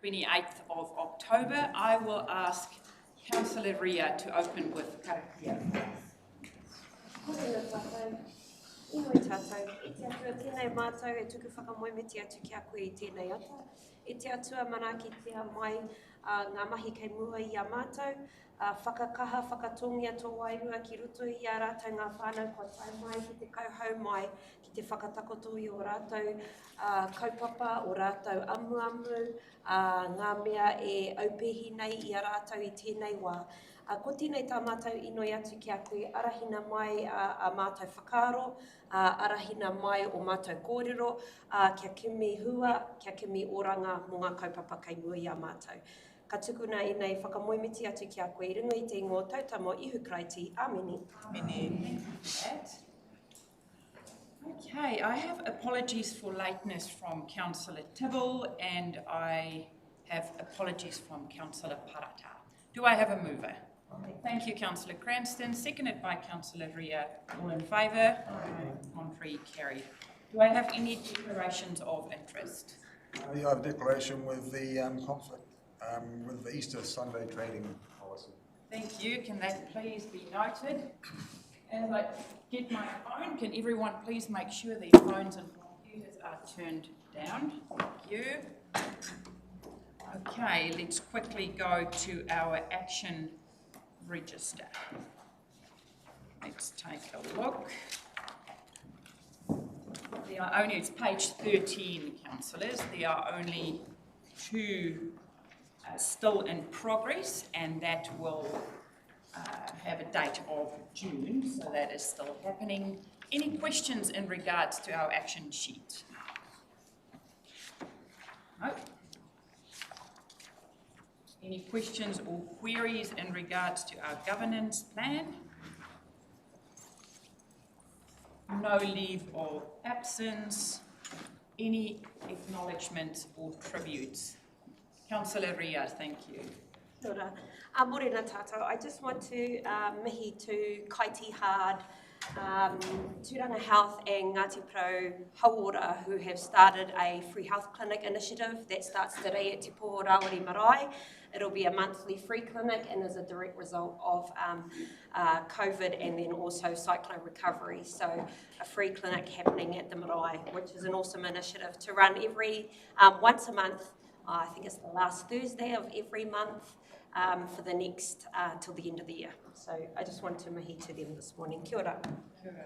28th of October. I will ask Councillor Ria to open with Karakia. Inoi tātou, I te atua tēnei mātou e tuku whakamoemeti atu ki a koe I tēnei ata. I te atua mana ki te mai ngā mahi kei mua I a mātou, whakakaha, whakatongia tō wairua ki roto I a rātou ngā whānau kua tai mai ki te kauhau mai, ki te whakatakoto I o rātou kaupapa, o rātou amu, ngā mea e aupehi nei I a rātou I tēnei wā. Ko tēnei tā mātou inoi atu ki a koe, arahina mai a mātou whakaaro, arahina mai o mātou kōrero, kia kimi hua, kia kimi oranga mō ngā kaupapa kei mua I a mātou. Ka tukuna I nei whakamoemeti atu ki a koe, I runga I te ingo tautamo ihu kraiti, āmeni. Amen. Okay, I have apologies for lateness from Councillor Tibble and I have apologies from Councillor Parata. Do I have a mover? Thank you, Councillor Cranston. Seconded by Councillor Ria. All in favour? Contrary, carried. Do I have any declarations of interest? We have a declaration with the conflict with the Easter Sunday trading policy. Thank you. Can that please be noted? As I get my phone, can everyone please make sure their phones and computers are turned down? Thank you. Okay, let's quickly go to our action register. Let's take a look. There are only, it's page 13, councillors. There are only 2 still in progress, and that will have a date of June, so that is still happening. Any questions in regards to our action sheet? No? Any questions or queries in regards to our governance plan? No leave of absence. Any acknowledgements or tributes? Councillor Ria, thank you. Tora. Morena tātou, I just want to mihi to Kaiti Hard, Tūranga Health and Ngāti Pro Hauora, who have started a free health clinic initiative that starts today at Te Poho Rawari Marae. It'll be a monthly free clinic and is a direct result of COVID and then also cyclone recovery. So a free clinic happening at the Marae, which is an awesome initiative to run every once a month. I think it's the last Thursday of every month for the next, till the end of the year. So I just want to mihi to them this morning. Kia ora. Kia ora.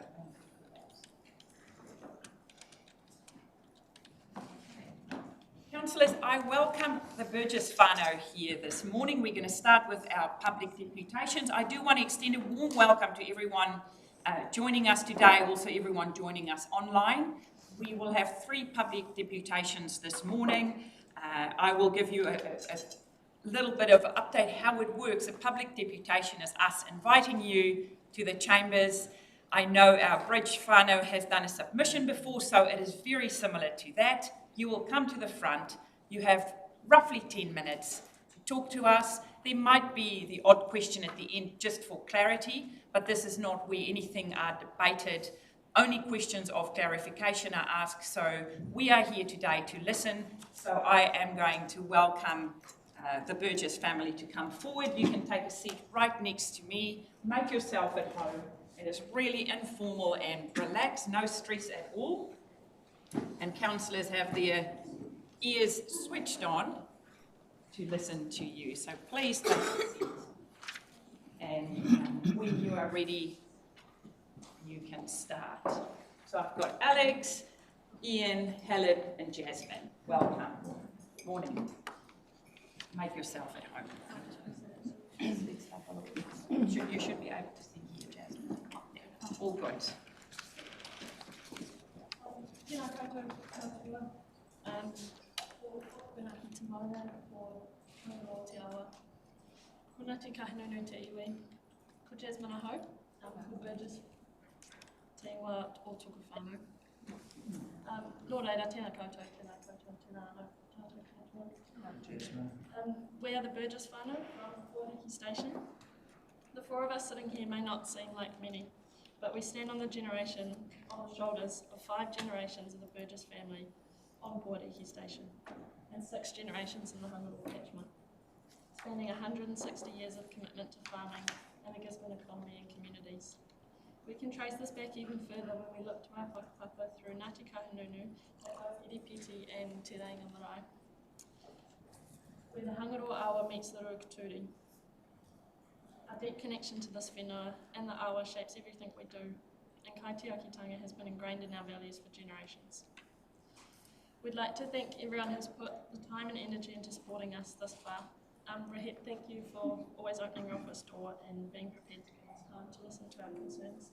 Councillors, I welcome the Burgess whānau here this morning. We're going to start with our public deputations. I do want to extend a warm welcome to everyone joining us today, also everyone joining us online. We will have 3 public deputations this morning. I will give you a little bit of update how it works. A public deputation is us inviting you to the chambers. I know our Bridge whānau has done a submission before, so it is very similar to that. You will come to the front. You have roughly 10 minutes to talk to us. There might be the odd question at the end just for clarity, but this is not where anything are debated. Only questions of clarification are asked, so we are here today to listen. So I am going to welcome the Burgess family to come forward. You can take a seat right next to me. Make yourself at home. It is really informal and relaxed, no stress at all. And councillors have their ears switched on to listen to you. So please take a seat. And when you are ready, you can start. So I've got Alex, Ian, Helen and Jasmine. Welcome. Morning. Make yourself at home. You should be able to see here, Jasmine. Yeah. All good. Tēnā koutou katoa, whenā ki te maunga o Ngāro te awa. Ko Ngāti Kahinunu te iwi, ko Jasmine ahau, ko Burgess, te ingoa o tōku whānau. Lord Eira, tēnā koutou, tēnā koutou, tēnā anō, tātou katoa. We are the Burgess whānau from Karakia Station. The 4 of us sitting here may not seem like many, but we stand on the shoulders of 5 generations of the Burgess family on Karakia Station. and 6 generations in the Hangaro catchment, spanning 160 years of commitment to farming and the Gisborne economy and communities. We can trace this back even further when we look to our whakapapa through Ngāti Kahungunu, Tairawhiti Piti and Te Reinga Marae, where the Hangaro awa meets the Ruakaturi. Our deep connection to this whenua and the awa shapes everything we do, and kaitiakitanga has been ingrained in our values for generations. We'd like to thank everyone who's put the time and energy into supporting us this far. Rahit, thank you for always opening your office door and being prepared to give us time to listen to our concerns.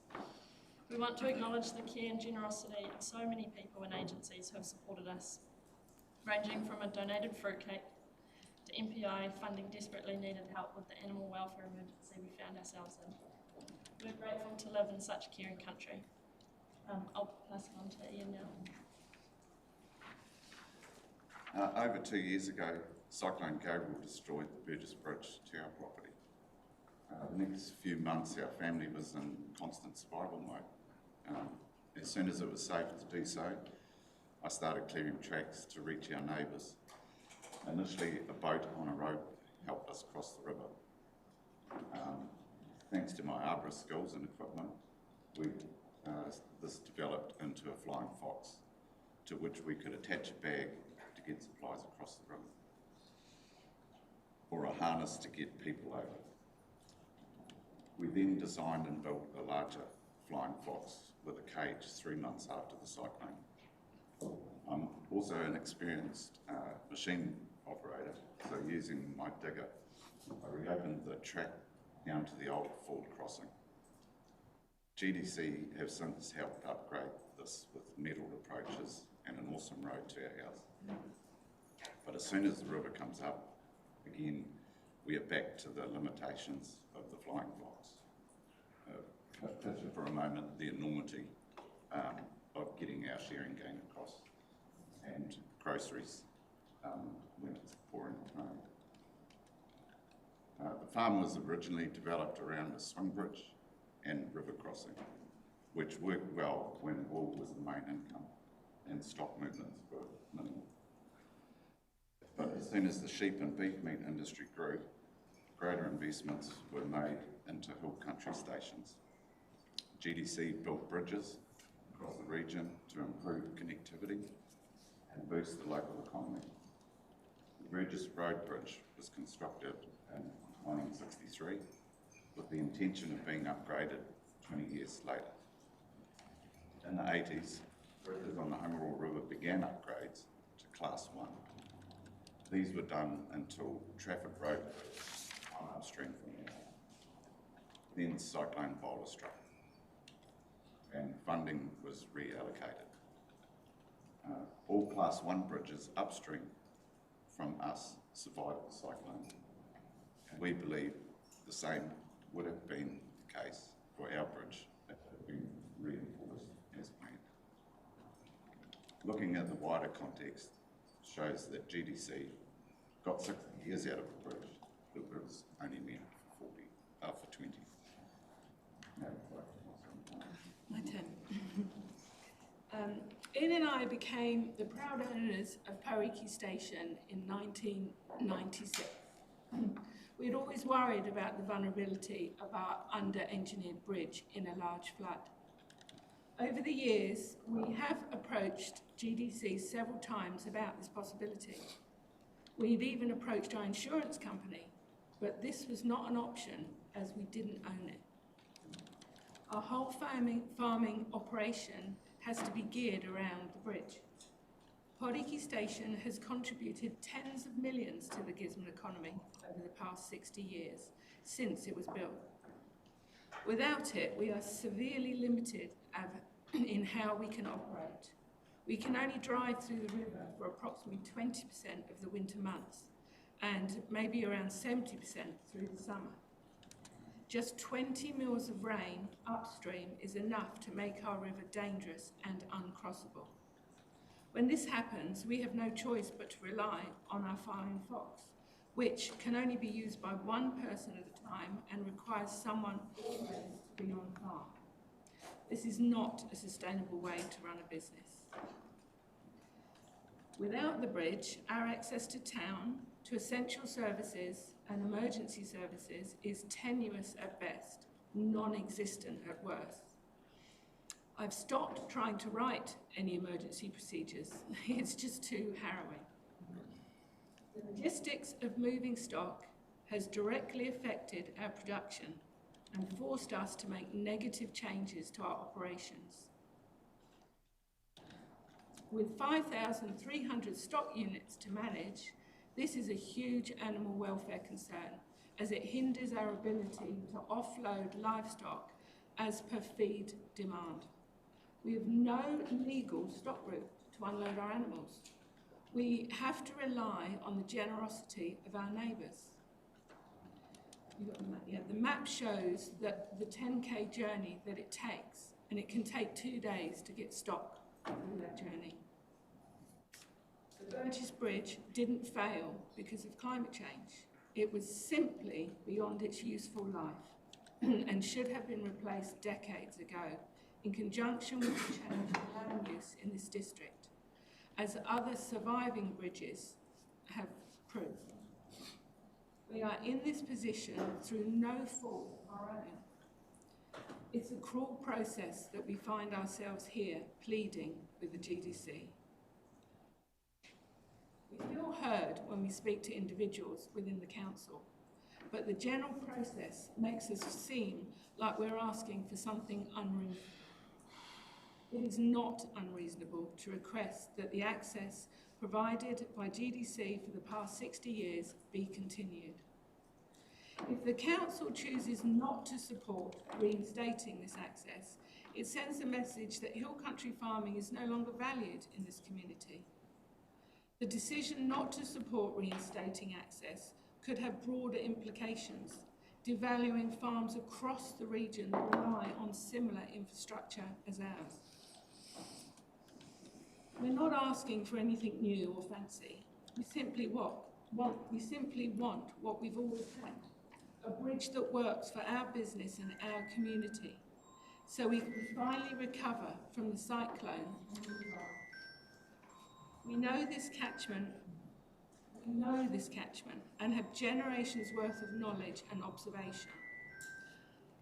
We want to acknowledge the care and generosity of so many people and agencies who have supported us, ranging from a donated fruitcake to MPI funding desperately needed help with the animal welfare emergency we found ourselves in. We're grateful to live in such a caring country. I'll pass it on to Ian now. Over 2 years ago, Cyclone Gabriel destroyed the Burgess Bridge to our property. The next few months, our family was in constant survival mode. As soon as it was safe to do so, I started clearing tracks to reach our neighbours. Initially, a boat on a rope helped us cross the river. Thanks to my arborist skills and equipment, this developed into a flying fox, to which we could attach a bag to get supplies across the river, or a harness to get people over. We then designed and built a larger flying fox with a cage 3 months after the cyclone. I'm also an experienced machine operator, so using my digger, I reopened the track down to the old Ford crossing. GDC have since helped upgrade this with metalled approaches and an awesome road to our house. But as soon as the river comes up, again, we are back to the limitations of the flying fox. Picture for a moment the enormity of getting our sharing game across, and groceries when it's pouring rain. The farm was originally developed around a swing bridge and river crossing, which worked well when wool was the main income and stock movements were minimal. But as soon as the sheep and beef meat industry grew, greater investments were made into hill country stations. GDC built bridges across the region to improve connectivity and boost the local economy. The Burgess Road Bridge was constructed in 1963 with the intention of being upgraded 20 years later. In the 80s, bridges on the Hangaro River began upgrades to Class 1. These were done until traffic road on upstream from there. Then Cyclone Bowler struck and funding was reallocated. All Class 1 bridges upstream from us survived the cyclone. And we believe the same would have been the case for our bridge if it had been reinforced as planned. Looking at the wider context shows that GDC got 60 years out of a bridge that was only meant for 20. My turn. Ian and I became the proud owners of Karakia Station in 1996. We had always worried about the vulnerability of our under-engineered bridge in a large flood. Over the years, we have approached GDC several times about this possibility. We had even approached our insurance company, but this was not an option as we didn't own it. Our whole farming operation has to be geared around the bridge. Karakia Station has contributed tens of millions to the Gisborne economy over the past 60 years since it was built. Without it, we are severely limited in how we can operate. We can only drive through the river for approximately 20% of the winter months and maybe around 70% through the summer. Just 20 mils of rain upstream is enough to make our river dangerous and uncrossable. When this happens, we have no choice but to rely on our flying fox, which can only be used by one person at a time and requires someone always to be on farm. This is not a sustainable way to run a business. Without the bridge, our access to town, to essential services and emergency services is tenuous at best, non-existent at worst. I've stopped trying to write any emergency procedures. It's just too harrowing. The logistics of moving stock has directly affected our production and forced us to make negative changes to our operations. With 5,300 stock units to manage, this is a huge animal welfare concern, as it hinders our ability to offload livestock as per feed demand. We have no legal stock route to unload our animals. We have to rely on the generosity of our neighbours. The map shows that the 10k journey that it takes, and it can take 2 days to get stock on that journey. The Burgess Bridge didn't fail because of climate change. It was simply beyond its useful life and should have been replaced decades ago in conjunction with the change in land use in this district, as other surviving bridges have proved. We are in this position through no fault of our own. It's a cruel process that we find ourselves here pleading with the GDC. We feel heard when we speak to individuals within the council, but the general process makes us seem like we're asking for something unreasonable. It is not unreasonable to request that the access provided by GDC for the past 60 years be continued. If the council chooses not to support reinstating this access, it sends a message that hill country farming is no longer valued in this community. The decision not to support reinstating access could have broader implications, devaluing farms across the region that rely on similar infrastructure as ours. We're not asking for anything new or fancy. We simply want what we've always had, a bridge that works for our business and our community, so we can finally recover from the cyclone. We know this catchment and have generations worth of knowledge and observation.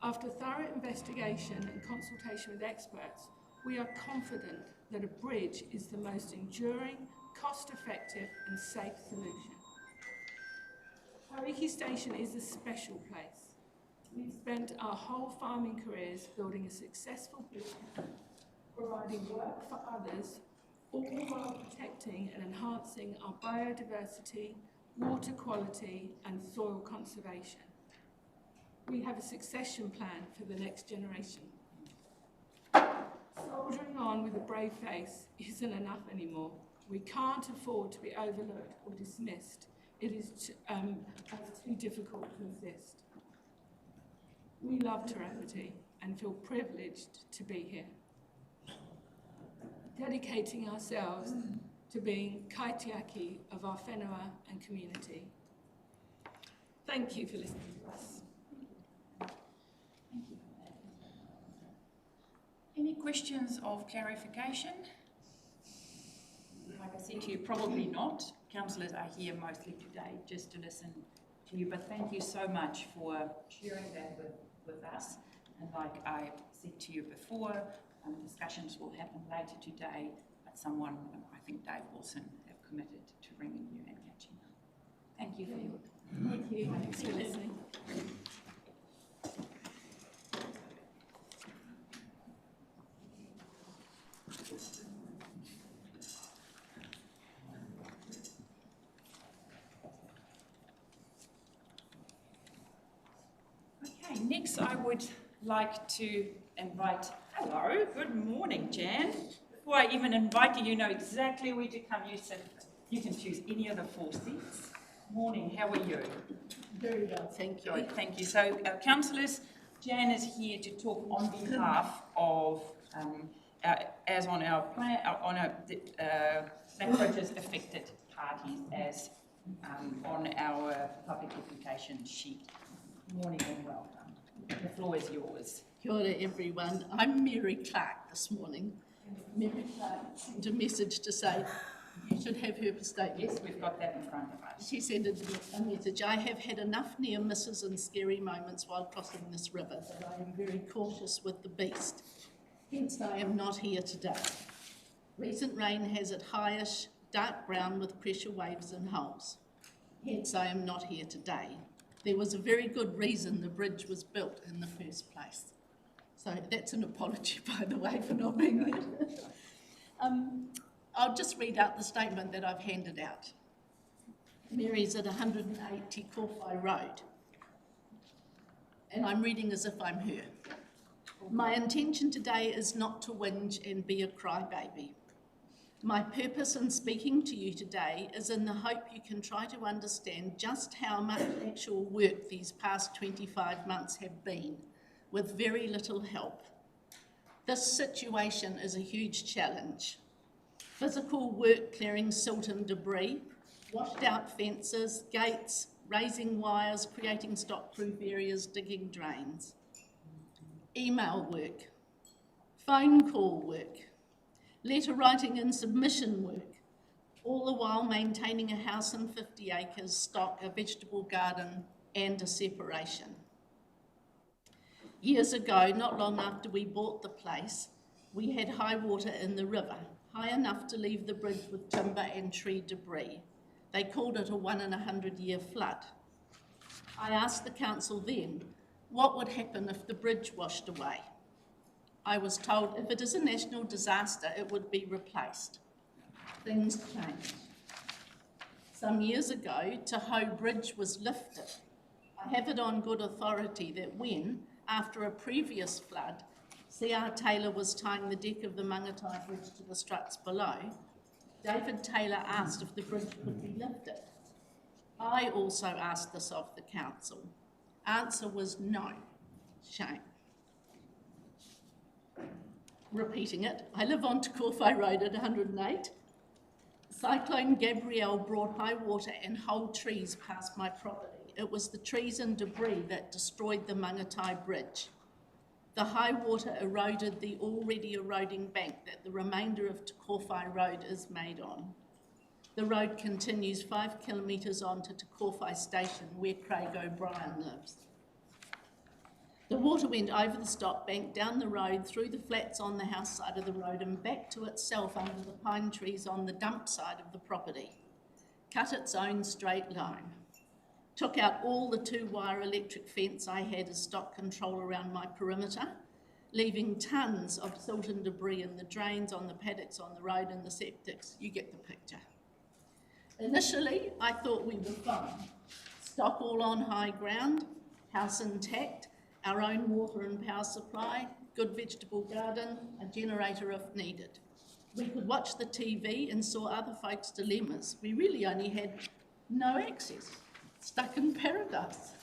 After thorough investigation and consultation with experts, we are confident that a bridge is the most enduring, cost-effective and safe solution. Karakia Station is a special place. We've spent our whole farming careers building a successful business, providing work for others, all while protecting and enhancing our biodiversity, water quality and soil conservation. We have a succession plan for the next generation. Soldiering on with a brave face isn't enough anymore. We can't afford to be overlooked or dismissed. It is too difficult to exist. We love Tairawhiti and feel privileged to be here, dedicating ourselves to being kaitiaki of our whenua and community. Thank you for listening to us. Any questions of clarification? Like I said to you, probably not. Councillors are here mostly today just to listen to you, but thank you so much for sharing that with us. And like I said to you before, discussions will happen later today, but someone, I think Dave Wilson, have committed to ringing you and catching up. Thank you for your... Thank you. Thanks for listening. Okay, next I would like to invite, hello, good morning, Jan. Before I even invite you, you know exactly where to come. You can choose any of the 4 seats. Morning, how are you? Very well, thank you. Good, thank you. So, councillors, Jan is here to talk on behalf of, as on our plan, Bridges affected parties, as on our public application sheet. Morning and welcome. The floor is yours. Kia ora everyone. I'm Mary Clark this morning. Mary Clark sent a message to say You should have her statement. Yes, we've got that in front of us. She sent a message. I have had enough near misses and scary moments while crossing this river, but I am very cautious with the beast. Hence, I am not here today. Recent rain has it highish, dark brown with pressure waves and holes. Hence, I am not here today. There was a very good reason the bridge was built in the first place. So that's an apology, by the way, for not being there. I'll just read out the statement that I've handed out. Mary's at 180 Kōwhai Road. And I'm reading as if I'm her. My intention today is not to whinge and be a crybaby. My purpose in speaking to you today is in the hope you can try to understand just how much actual work these past 25 months have been, with very little help. This situation is a huge challenge. Physical work clearing silt and debris, washed out fences, gates, raising wires, creating stock-proof areas, digging drains. Email work, phone call work, letter writing and submission work, all the while maintaining a house and 50 acres, stock, a vegetable garden and a separation. Years ago, not long after we bought the place, we had high water in the river, high enough to leave the bridge with timber and tree debris. They called it a 1 in 100-year flood. I asked the council then, what would happen if the bridge washed away? I was told if it is a national disaster, it would be replaced. Things changed. Some years ago, Tahoe Bridge was lifted. I have it on good authority that when, after a previous flood, C.R. Taylor was tying the deck of the Mangatai Bridge to the struts below, David Taylor asked if the bridge could be lifted. I also asked this of the council. Answer was no. Shame. Repeating it, I live on Te Kōwhai Road at 108. Cyclone Gabrielle brought high water and whole trees past my property. It was the trees and debris that destroyed the Mangatai Bridge. The high water eroded the already eroding bank that the remainder of Te Kōwhai Road is made on. The road continues 5 kilometres on to Te Kōwhai Station, where Craig O'Brien lives. The water went over the stop bank, down the road, through the flats on the house side of the road and back to itself under the pine trees on the dump side of the property. Cut its own straight line. Took out all the 2-wire electric fence I had as stock control around my perimeter, leaving tons of silt and debris in the drains, on the paddocks, on the road and the septics. You get the picture. Initially, I thought we were fine. Stock all on high ground, house intact, our own water and power supply, good vegetable garden, a generator if needed. We could watch the TV and saw other folks' dilemmas. We really only had no access, stuck in paradise.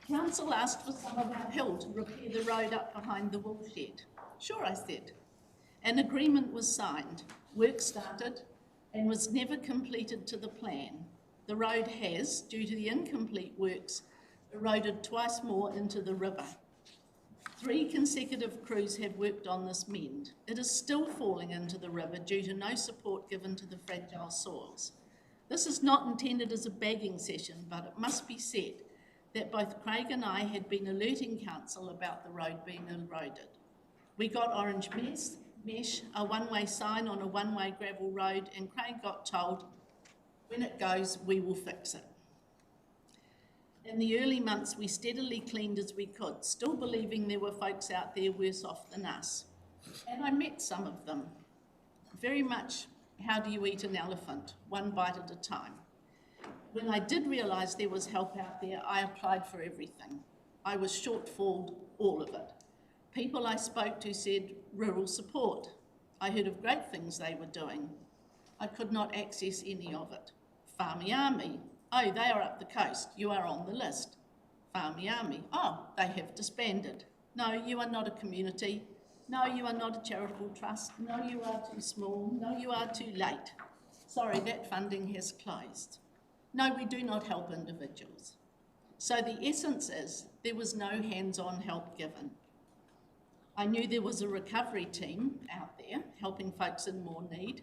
Council asked for some of our help to repair the road up behind the woolshed. Sure, I said. An agreement was signed, work started, and was never completed to the plan. The road has, due to the incomplete works, eroded twice more into the river. 3 consecutive crews have worked on this mend. It is still falling into the river due to no support given to the fragile soils. This is not intended as a bagging session, but it must be said that both Craig and I had been alerting council about the road being eroded. We got orange mesh, a one-way sign on a one-way gravel road, and Craig got told, when it goes, we will fix it. In the early months, we steadily cleaned as we could, still believing there were folks out there worse off than us. And I met some of them. Very much, how do you eat an elephant? One bite at a time. When I did realise there was help out there, I applied for everything. I was shortfalled all of it. People I spoke to said rural support. I heard of great things they were doing. I could not access any of it. Whāmi Army. Oh, they are up the coast. You are on the list. Whāmi Army. Oh, they have disbanded. No, you are not a community. No, you are not a charitable trust. No, you are too small. No, you are too late. Sorry, that funding has closed. No, we do not help individuals. So the essence is there was no hands-on help given. I knew there was a recovery team out there helping folks in more need.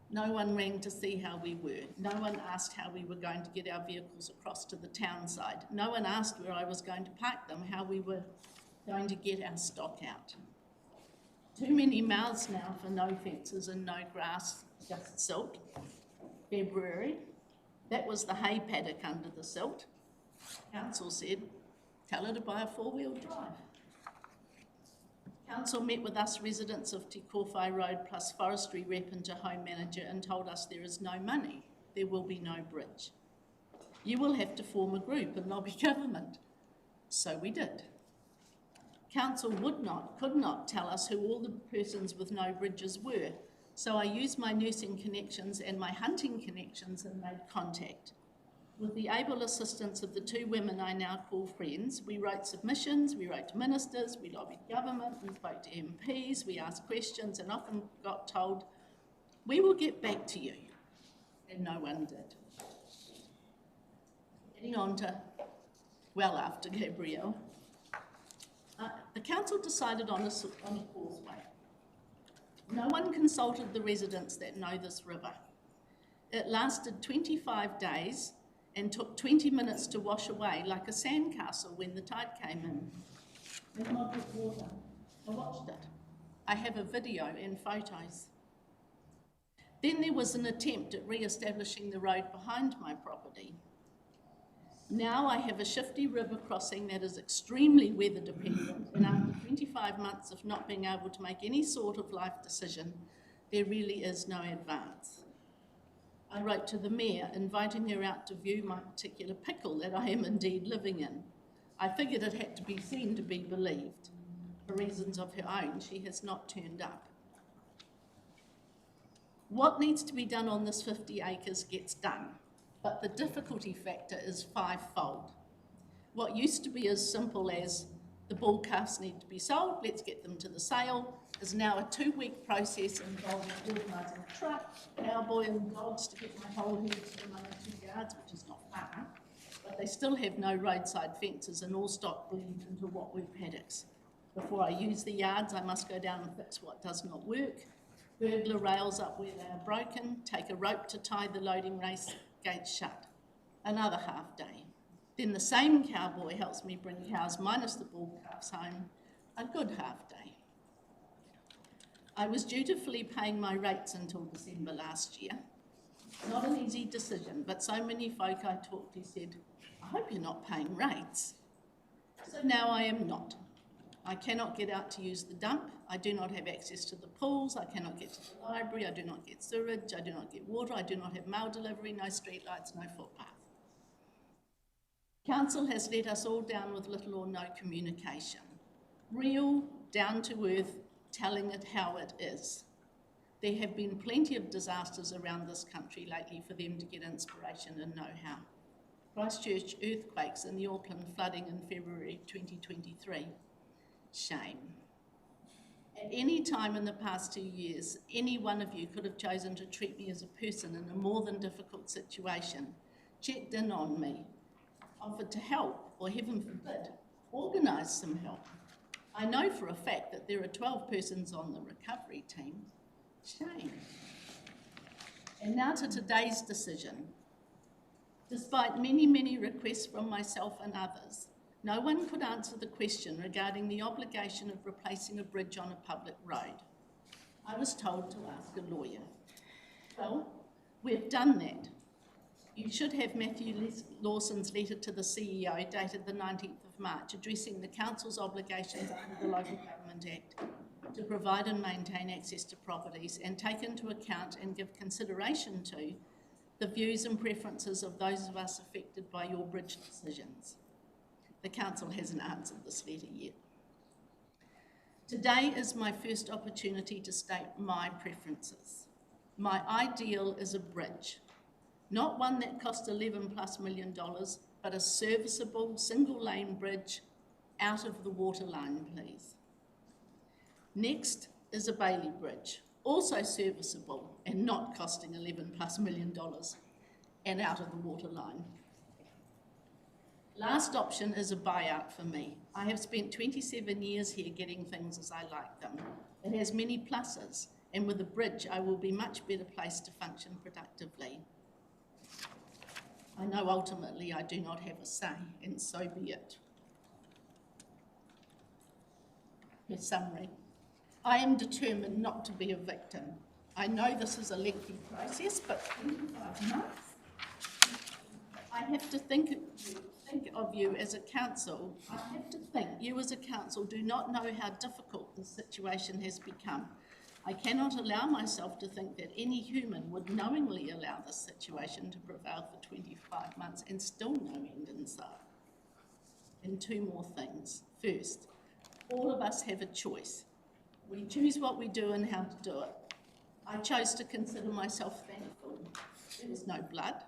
No one rang to see how we were. No one asked how we were going to get our vehicles across to the town side. No one asked where I was going to park them, how we were going to get our stock out. Too many mouths now for no fences and no grass, just silt. February, that was the hay paddock under the silt. Council said, tell her to buy a four-wheel drive. Council met with us residents of Te Kōwhai Road plus forestry rep and home manager and told us there is no money, there will be no bridge. You will have to form a group and lobby government. So we did. Council could not tell us who all the persons with no bridges were, so I used my nursing connections and my hunting connections and made contact. With the able assistance of the two women I now call friends, we wrote submissions, we wrote to ministers, we lobbied government, we spoke to MPs, we asked questions and often got told, we will get back to you, and no one did. Getting on to, well after Gabrielle, the council decided on a causeway. No one consulted the residents that know this river. It lasted 25 days and took 20 minutes to wash away like a sandcastle when the tide came in. With moderate water. I watched it. I have a video and photos. Then there was an attempt at re-establishing the road behind my property. Now I have a shifty river crossing that is extremely weather dependent, and after 25 months of not being able to make any sort of life decision, there really is no advance. I wrote to the mayor inviting her out to view my particular pickle that I am indeed living in. I figured it had to be seen to be believed. For reasons of her own, she has not turned up. What needs to be done on this 50 acres gets done, but the difficulty factor is fivefold. What used to be as simple as the bull calves need to be sold, let's get them to the sale, is now a 2-week process involving organising a truck, cowboy and dogs to get my whole herd to my 2 yards, which is not far, but they still have no roadside fences and all stock bleeds into what were paddocks. Before I use the yards, I must go down and fix what does not work, burglar rails up where they are broken, take a rope to tie the loading race gates shut. Another half day. Then the same cowboy helps me bring cows minus the bull calves home, a good half day. I was dutifully paying my rates until December last year. Not an easy decision, but so many folk I talked to said, I hope you're not paying rates. So now I am not. I cannot get out to use the dump. I do not have access to the pools. I cannot get to the library. I do not get sewage. I do not get water. I do not have mail delivery, no street lights, no footpath. Council has let us all down with little or no communication. Real, down-to-earth, telling it how it is. There have been plenty of disasters around this country lately for them to get inspiration and know-how. Christchurch earthquakes and the Auckland flooding in February 2023. Shame. At any time in the past 2 years, any one of you could have chosen to treat me as a person in a more than difficult situation, checked in on me, offered to help, or heaven forbid, organised some help. I know for a fact that there are 12 persons on the recovery team. Shame. And now to today's decision. Despite many, many requests from myself and others, no one could answer the question regarding the obligation of replacing a bridge on a public road. I was told to ask a lawyer. Well, we've done that. You should have Matthew Lawson's letter to the CEO dated the 19th of March addressing the Council's obligations under the Local Government Act to provide and maintain access to properties and take into account and give consideration to the views and preferences of those of us affected by your bridge decisions. The Council hasn't answered this letter yet. Today is my first opportunity to state my preferences. My ideal is a bridge. Not one that cost $11+ million, but a serviceable single-lane bridge out of the waterline, please. Next is a Bailey Bridge, also serviceable and not costing $11+ million and out of the waterline. Last option is a buyout for me. I have spent 27 years here getting things as I like them. It has many pluses, and with a bridge I will be much better placed to function productively. I know ultimately I do not have a say, and so be it. Her summary. I am determined not to be a victim. I know this is a lengthy process, but 25 months. I have to think of you as a council. I have to think you as a council do not know how difficult the situation has become. I cannot allow myself to think that any human would knowingly allow this situation to prevail for 25 months and still no end in sight. And two more things. First, all of us have a choice. We choose what we do and how to do it. I chose to consider myself thankful. There was no blood.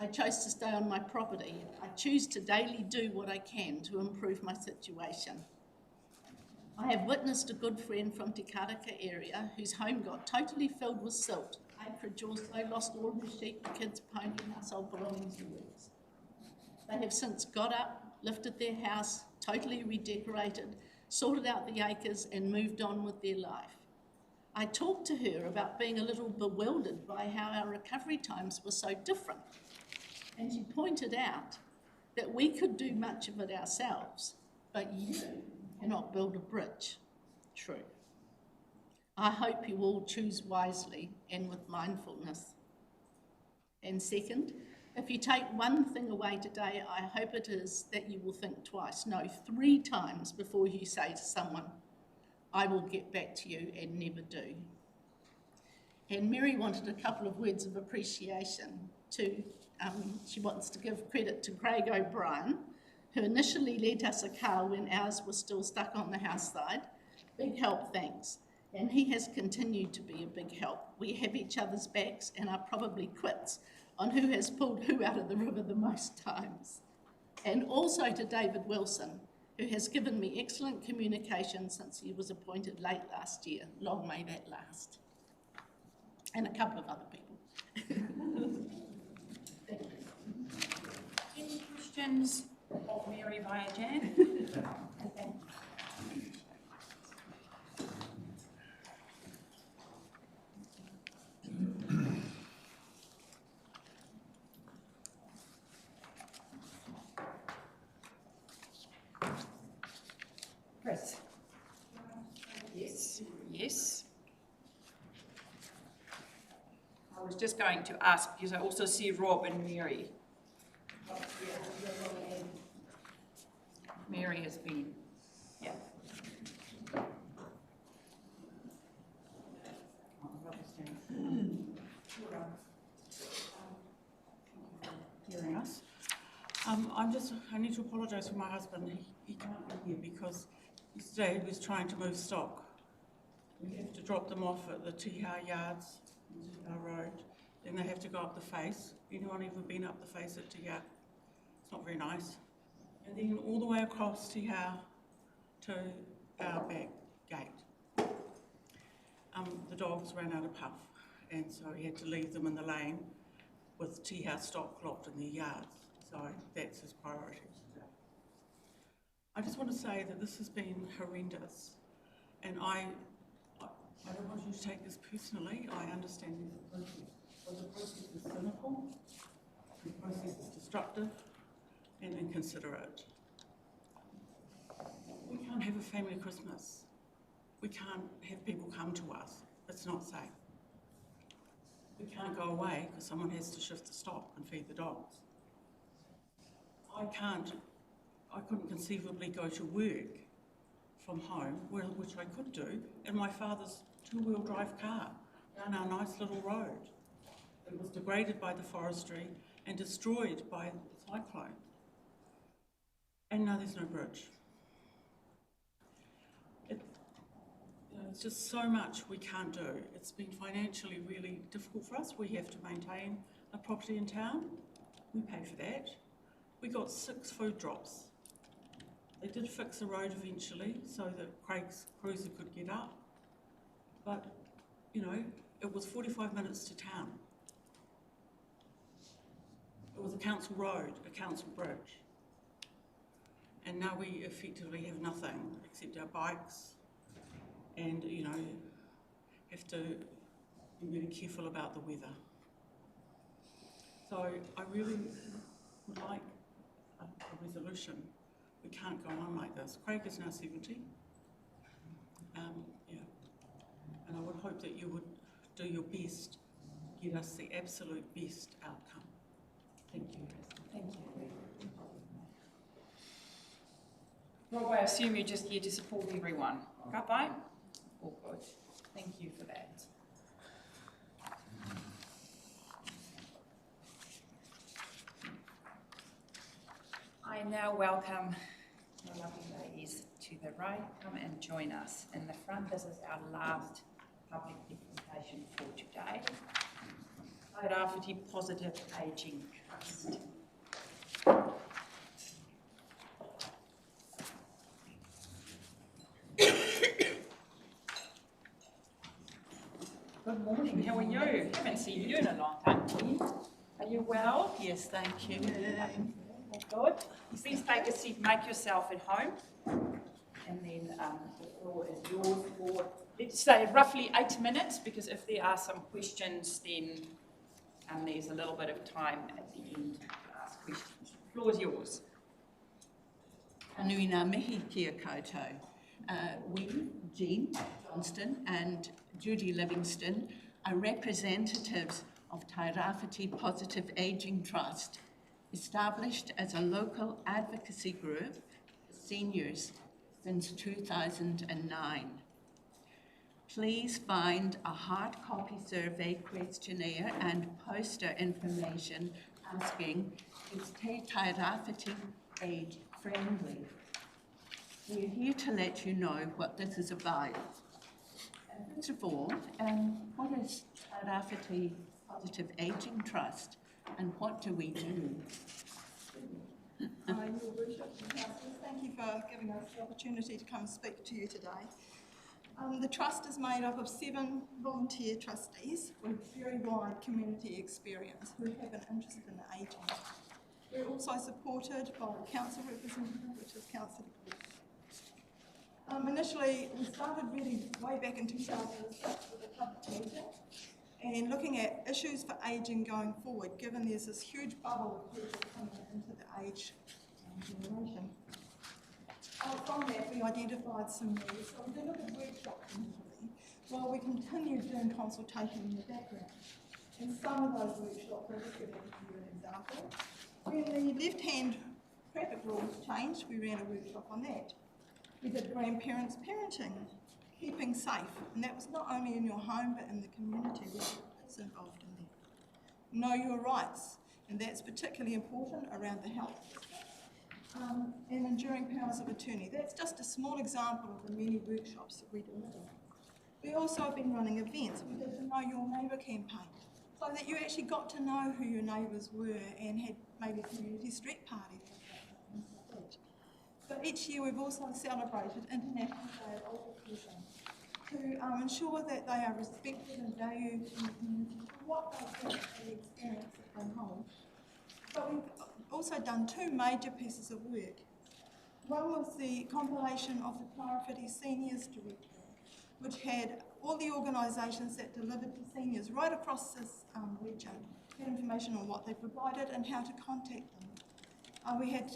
I chose to stay on my property. I choose to daily do what I can to improve my situation. I have witnessed a good friend from Te Karakia area whose home got totally filled with silt. Acreage also lost all her sheep, kids, pony, household belongings and works. They have since got up, lifted their house, totally redecorated, sorted out the acres and moved on with their life. I talked to her about being a little bewildered by how our recovery times were so different. And she pointed out that we could do much of it ourselves, but you cannot build a bridge. True. I hope you all choose wisely and with mindfulness. And second, if you take one thing away today, I hope it is that you will think twice, no, 3 times before you say to someone, I will get back to you, and never do. And Mary wanted a couple of words of appreciation to, she wants to give credit to Craig O'Brien, who initially lent us a car when ours was still stuck on the house side. Big help, thanks. And he has continued to be a big help. We have each other's backs and are probably quits on who has pulled who out of the river the most times. And also to David Wilson, who has given me excellent communication since he was appointed late last year. Long may that last. And a couple of other people. Thank you. Any questions of Mary via Jan? Okay. Chris? Yes. Yes. I was just going to ask, because I also see Rob and Mary. Mary has been, yeah. Hearing us. I need to apologise for my husband. He can't be here because yesterday he was trying to move stock. We have to drop them off at the Tiha Yards, Tiha Road. Then they have to go up the face. Anyone ever been up the face at Tiha? It's not very nice. And then all the way across Tiha to our back gate. The dogs ran out of puff, and so he had to leave them in the lane with Tiha stock locked in their yards. So that's his priority today. I just want to say that this has been horrendous, and I don't want you to take this personally. I understand there's a process, but the process is cynical, the process is destructive and inconsiderate. We can't have a family Christmas. We can't have people come to us. It's not safe. We can't go away because someone has to shift the stock and feed the dogs. I couldn't conceivably go to work from home, which I could do, in my father's 2-wheel drive car down our nice little road. It was degraded by the forestry and destroyed by the cyclone. And now there's no bridge. It's just so much we can't do. It's been financially really difficult for us. We have to maintain a property in town. We pay for that. We got 6 food drops. They did fix the road eventually so that Craig's cruiser could get up. But, you know, it was 45 minutes to town. It was a council road, a council bridge. and now we effectively have nothing except our bikes, and have to be really careful about the weather. So I really would like a resolution. We can't go on like this. Craig is now 70. And I would hope that you would do your best to get us the absolute best outcome. Thank you. Thank you. Rob, I assume you're just here to support everyone. Ka pai? All good. Thank you for that. I now welcome the lovely ladies to the right. Come and join us in the front. This is our last public presentation for today. Tairawhiti Positive Ageing Trust. Good morning, how are you? Haven't seen you in a long time, Ian. Are you well? Yes, thank you. All good. Please take a seat, make yourself at home. And then the floor is yours for, let's say, roughly 8 minutes, because if there are some questions, then there's a little bit of time at the end to ask questions. The floor is yours. Anui ngā mihi kia koutou. We, Jean Johnston and Judy Livingston, are representatives of Tairawhiti Positive Ageing Trust, established as a local advocacy group for seniors since 2009. Please find a hard copy survey questionnaire and poster information asking, is Te Tairawhiti age friendly? We're here to let you know what this is about. First of all, what is Tairawhiti Positive Ageing Trust and what do we do? Your Worship and Councillors, thank you for giving us the opportunity to come speak to you today. The Trust is made up of 7 volunteer trustees with very wide community experience who have an interest in ageing. We're also supported by the council representative, which is Councillor Gordon. Initially, we started really way back in 2006 with a public meeting and looking at issues for ageing going forward, given there's this huge bubble of people coming into the age generation. From that, we identified some needs, so we did look at workshops initially, while we continued doing consultation in the background. And some of those workshops, I'll just give you an example. When the left-hand traffic rules changed, we ran a workshop on that. We did grandparents parenting, keeping safe, and that was not only in your home but in the community where it's involved in there. Know your rights, and that's particularly important around the health system. And enduring powers of attorney. That's just a small example of the many workshops that we do. We also have been running events. We did the Know Your Neighbour campaign, so that you actually got to know who your neighbours were and had maybe community street parties. But each year we've also celebrated International Day of Older Person to ensure that they are respected and valued in the community for what they have and the experience that they hold. But we've also done 2 major pieces of work. One was the compilation of the Tairawhiti Seniors Directory, which had all the organisations that delivered to seniors right across this region, had information on what they provided and how to contact them. We had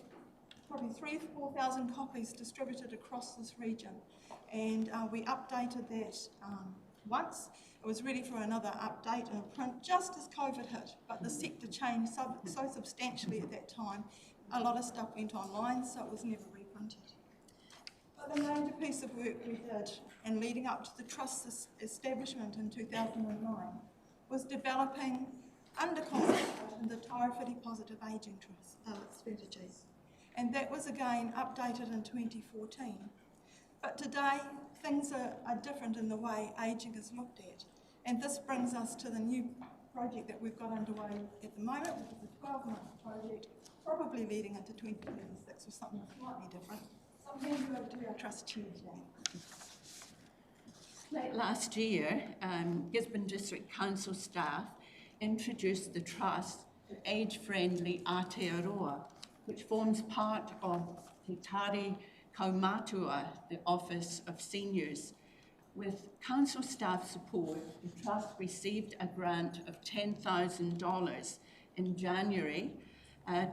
probably 3,000 to 4,000 copies distributed across this region, and we updated that once. It was ready for another update and a print just as COVID hit, but the sector changed so substantially at that time. A lot of stuff went online, so it was never reprinted. But the major piece of work we did, and leading up to the Trust's establishment in 2009, was developing, under consultation, the Tairawhiti Positive Ageing strategies. And that was again updated in 2014. But today, things are different in the way ageing is looked at. And this brings us to the new project that we've got underway at the moment, which is a 12-month project, probably leading into 2026 or something slightly different. So I'm handing you over to our Trust Chair today. Late last year, Gisborne District Council staff introduced the Trust to Age-Friendly Aotearoa, which forms part of Te Tari Kaumatua, the Office of Seniors. With council staff support, the Trust received a grant of $10,000 in January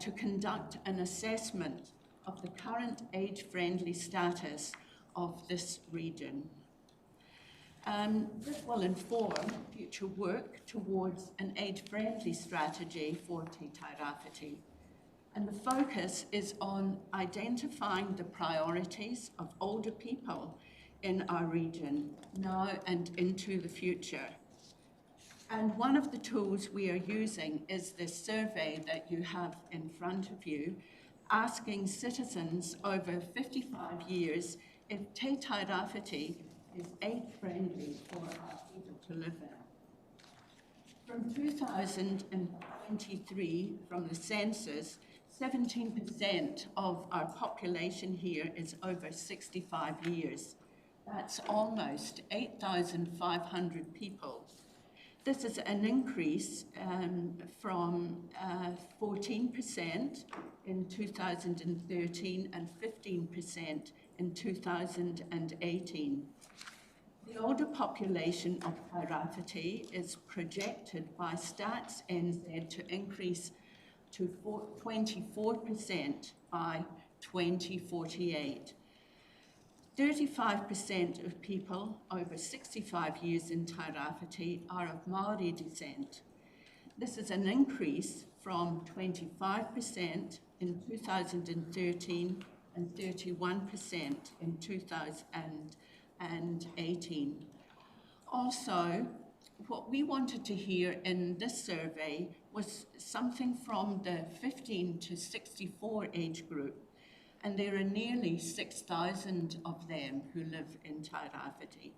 to conduct an assessment of the current age-friendly status of this region. This will inform future work towards an age-friendly strategy for Te Tairawhiti. And the focus is on identifying the priorities of older people in our region now and into the future. And one of the tools we are using is this survey that you have in front of you, asking citizens over 55 years if Te Tairawhiti is age-friendly for our people to live in. From 2023, from the census, 17% of our population here is over 65 years. That's almost 8,500 people. This is an increase from 14% in 2013 and 15% in 2018. The older population of Tairawhiti is projected by Stats NZ to increase to 24% by 2048. 35% of people over 65 years in Tairawhiti are of Māori descent. This is an increase from 25% in 2013 and 31% in 2018. Also, what we wanted to hear in this survey was something from the 15 to 64 age group, and there are nearly 6,000 of them who live in Tairawhiti.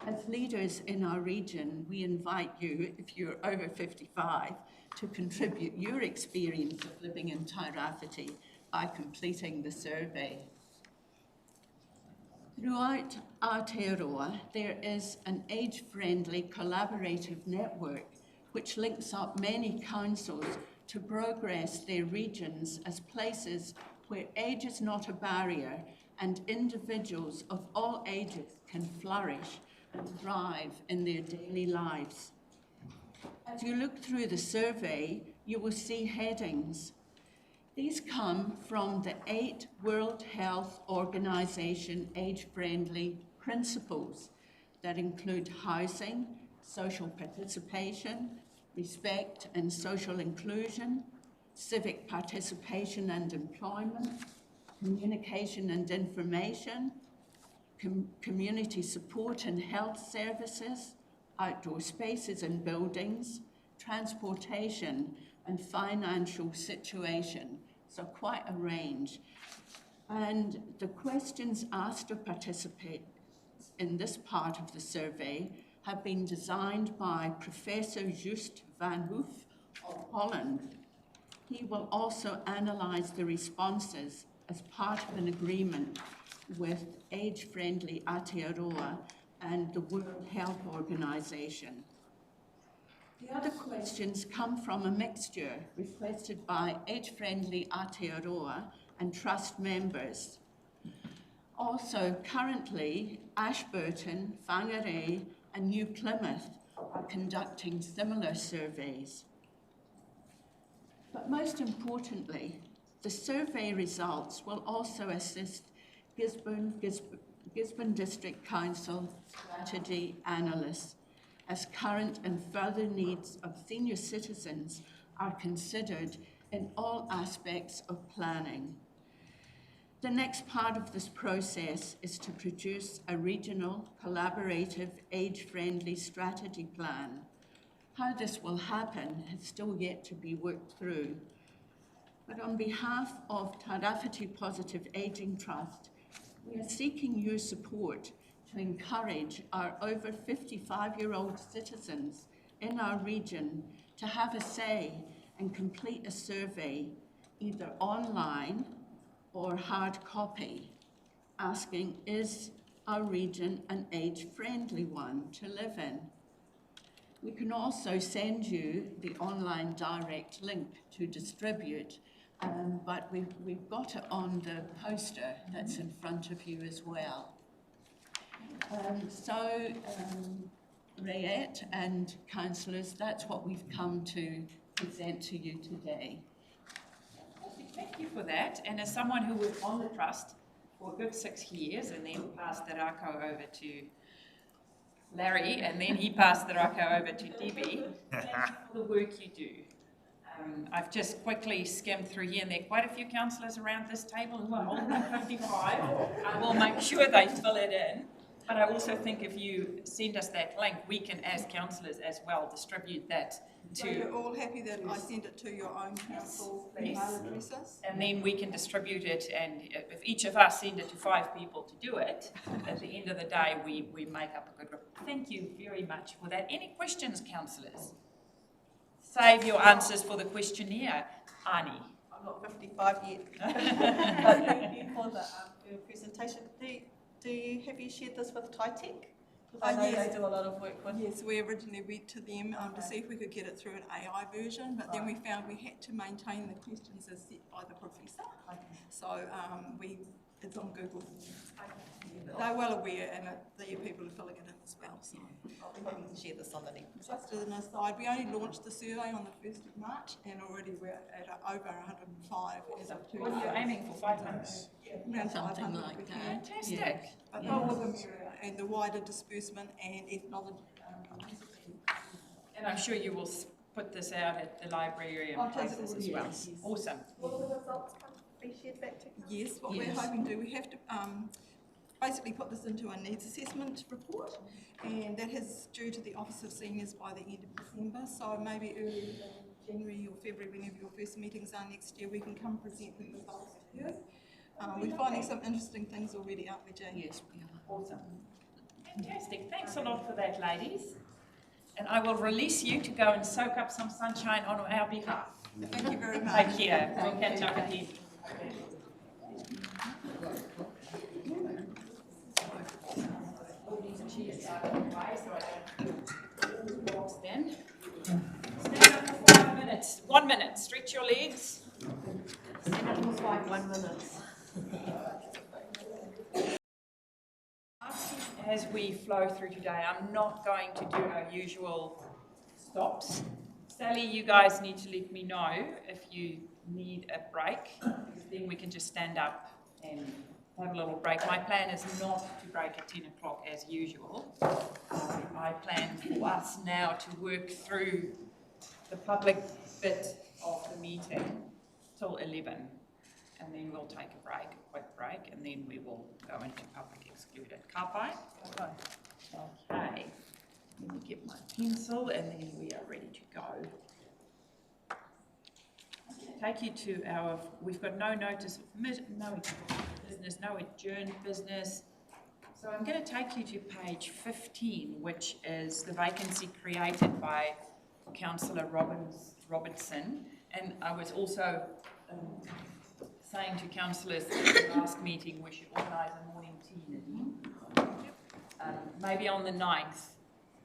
As leaders in our region, we invite you, if you're over 55, to contribute your experience of living in Tairawhiti by completing the survey. Throughout Aotearoa, there is an age-friendly collaborative network which links up many councils to progress their regions as places where age is not a barrier and individuals of all ages can flourish and thrive in their daily lives. As you look through the survey, you will see headings. These come from the 8 World Health Organization age-friendly principles that include housing, social participation, respect and social inclusion, civic participation and employment, communication and information, community support and health services, outdoor spaces and buildings, transportation and financial situation. So quite a range. And the questions asked of participants in this part of the survey have been designed by Professor Just van Hoof of Holland. He will also analyse the responses as part of an agreement with Age-Friendly Aotearoa and the World Health Organization. The other questions come from a mixture requested by Age-Friendly Aotearoa and Trust members. Also, currently, Ashburton, Whangarei and New Plymouth are conducting similar surveys. But most importantly, the survey results will also assist Gisborne District Council strategy analysts as current and further needs of senior citizens are considered in all aspects of planning. The next part of this process is to produce a regional, collaborative, age-friendly strategy plan. How this will happen has still yet to be worked through. But on behalf of Tairawhiti Positive Ageing Trust, we are seeking your support to encourage our over 55-year-old citizens in our region to have a say and complete a survey, either online or hard copy, asking, is our region an age-friendly one to live in? We can also send you the online direct link to distribute but we've got it on the poster that's in front of you as well. Rayette and councillors, that's what we've come to present to you today. Thank you for that. And as someone who was on the trust for a good 6 years and then passed the rako over to Larry, and then he passed the rako over to Debbie, thank you for the work you do. I've just quickly skimmed through here, and there are quite a few councillors around this table who are older than 55. I will make sure they fill it in. But I also think if you send us that link, we can, as councillors as well, distribute that to... So you're all happy that I send it to your own council email addresses? And then we can distribute it, and if each of us send it to 5 people to do it, at the end of the day, we make up a good report. Thank you very much for that. Any questions, councillors? Save your answers for the questionnaire. Ani. I'm not 55 yet. But thank you for your presentation. Have you shared this with TaiTech? Because I know yes. they do a lot of work with. Yes, we originally went to them to see if we could get it through an AI version, but then we found we had to maintain the questions as set by the professor. So it's on Google. They're well aware, and the people are filling it in as well. So I'll be hoping to share this on the next. just as an aside, we only launched the survey on the 1st of March, and already we're at over 105 as of What are you aiming for, 500? Around Something 500 like we that. can. Fantastic. Yeah. But the more the merrier, and the wider disbursement and acknowledgement. And I'm sure you will put this out at the library and places as well. Yes. Awesome. Will the results be shared back to you? Yes, what we're hoping to do, we have to basically put this into a needs assessment report, and that is due to the Office of Seniors by the end of December, so maybe early in January or February, whenever your first meetings are next year, we can come present the results to you. We're finding some interesting things already, aren't we, Jane? Yes, we are. Awesome. Fantastic. Thanks a lot for that, ladies. And I will release you to go and soak up some sunshine on our behalf. Thank you very much. Take care. We'll catch up again. All these chairs are in the way, so I don't walk then. Stand up for 5 minutes. 1 minute. Stretch your legs. Stand up for 1 minute. As we flow through today, I'm not going to do our usual stops. Sally, you guys need to let me know if you need a break, because then we can just stand up and have a little break. My plan is not to break at 10 o'clock as usual. I plan for us now to work through the public bit of the meeting till 11, and then we'll take a break, a quick break, and then we will go into public excluded. Kapai? Okay. Let me get my pencil, and then we are ready to go. Take you to our, we've got no notice of no business, no adjourned business. So I'm going to take you to page 15, which is the vacancy created by Councillor Robertson. And I was also saying to councillors at the last meeting we should organise a morning tea. Maybe on the 9th,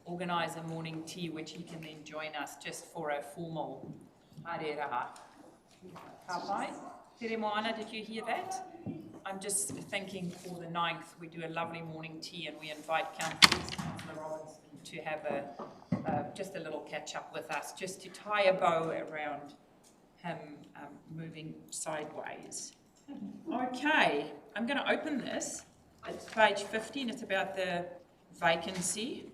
organise a morning tea which he can then join us just for a formal haere raha. Kapai, Tere Moana, did you hear that? I'm just thinking for the 9th we do a lovely morning tea and we invite Councillor Robertson to have just a little catch up with us, just to tie a bow around him moving sideways. Okay, I'm going to open this. It's page 15, it's about the vacancy.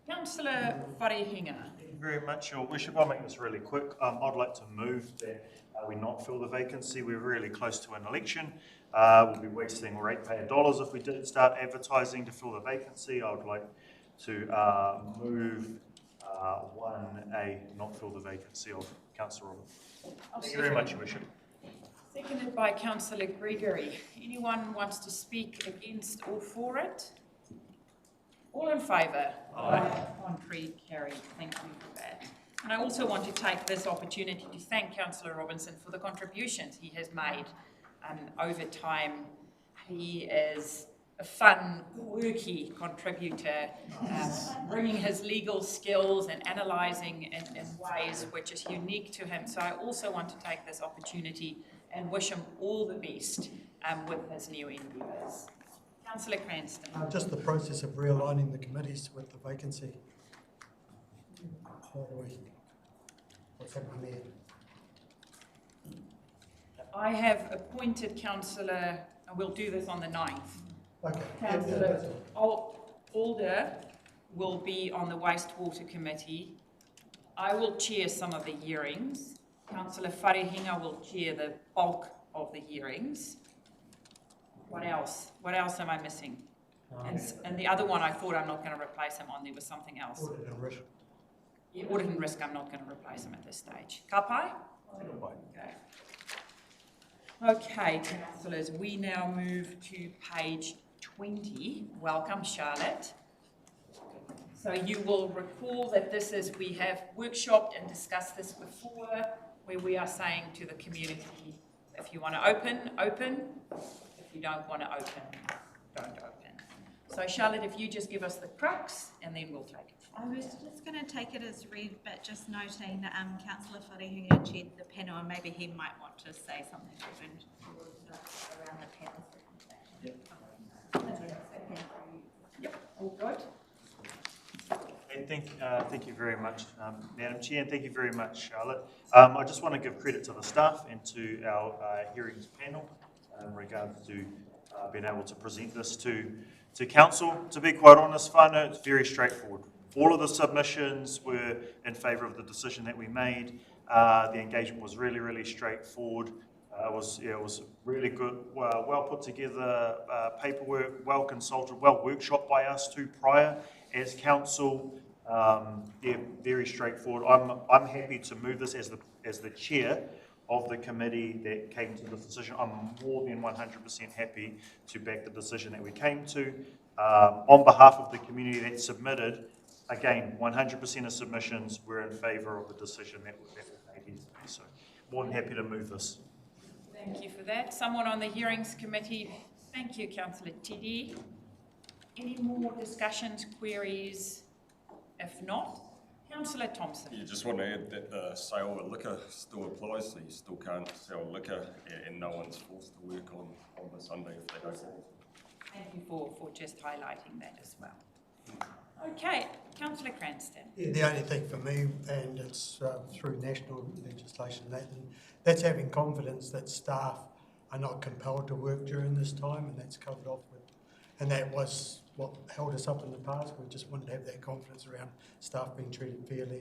Councillor Wharehinga. Thank you very much, Your Worship. I'll make this really quick. I'd like to move that we not fill the vacancy. We're really close to an election. We'll be wasting ratepayer dollars if we didn't start advertising to fill the vacancy. I would like to move 1A, not fill the vacancy of Councillor Roberts. Thank you very much, Your Worship. Seconded by Councillor Gregory. Anyone wants to speak against or for it? All in favour? Aye. Contrary, carried. Thank you for that. And I also want to take this opportunity to thank Councillor Robinson for the contributions he has made over time. He is a fun, quirky contributor, bringing his legal skills and analysing in ways which is unique to him. So I also want to take this opportunity and wish him all the best with his new endeavours. Councillor Cranston. Just the process of realigning the committees with the vacancy. What's happening there? I have appointed Councillor, and we'll do this on the 9th. Okay. Councillor Alder will be on the Wastewater Committee. I will chair some of the hearings. Councillor Wharehinga will chair the bulk of the hearings. What else? What else am I missing? And the other one I thought I'm not going to replace him on, there was something else. Audit and risk. Yeah, audit and risk, I'm not going to replace him at this stage. Kapai? Okay. Okay, councillors, we now move to page 20. Welcome, Charlotte. So you will recall that this is, we have workshopped and discussed this before, where we are saying to the community, if you want to open, open. If you don't want to open, don't open. So Charlotte, if you just give us the crux, and then we'll take it. I was just going to take it as read, but just noting that Councillor Wharehinga chaired the panel, and maybe he might want to say something around the panel. Yep, all good. And thank you very much, Madam Chair, and thank you very much, Charlotte. I just want to give credit to the staff and to our hearings panel in regards to being able to present this to Council. To be quite honest, whānau, it's very straightforward. All of the submissions were in favour of the decision that we made. The engagement was really, really straightforward. It was really good, well put together paperwork, well consulted, well workshopped by us too prior as Council. Very straightforward. I'm happy to move this as the chair of the committee that came to this decision. I'm more than 100% happy to back the decision that we came to. On behalf of the community that submitted, again, 100% of submissions were in favour of the decision that was made here today. So more than happy to move this. Thank you for that. Someone on the hearings committee. Thank you, Councillor Tiddy. Any more discussions, queries? If not, Councillor Thompson. You just want to add that the sale of liquor still applies, so you still can't sell liquor, and no one's forced to work on the Sunday if they don't want. Thank you for just highlighting that as well. Okay, Councillor Cranston. Yeah, the only thing for me, and it's through national legislation, that's having confidence that staff are not compelled to work during this time, and that's covered off with. And that was what held us up in the past. We just wanted to have that confidence around staff being treated fairly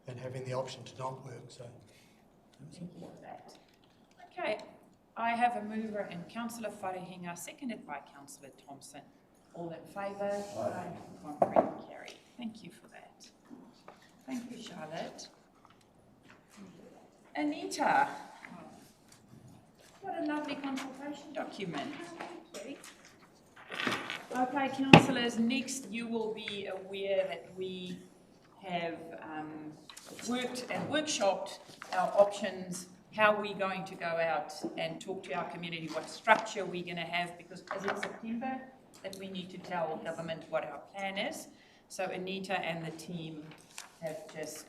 and having the option to not work. So, thank you for that. Okay, I have a mover in Councillor Wharehinga, seconded by Councillor Thompson. All in favour? Aye. Contrary, carried. Thank you for that. Thank you, Charlotte. Anita, what a lovely consultation document. Okay, councillors, next you will be aware that we have worked and workshopped our options, how we're going to go out and talk to our community, what structure we're going to have, because as it's September, that we need to tell government what our plan is. So Anita and the team have just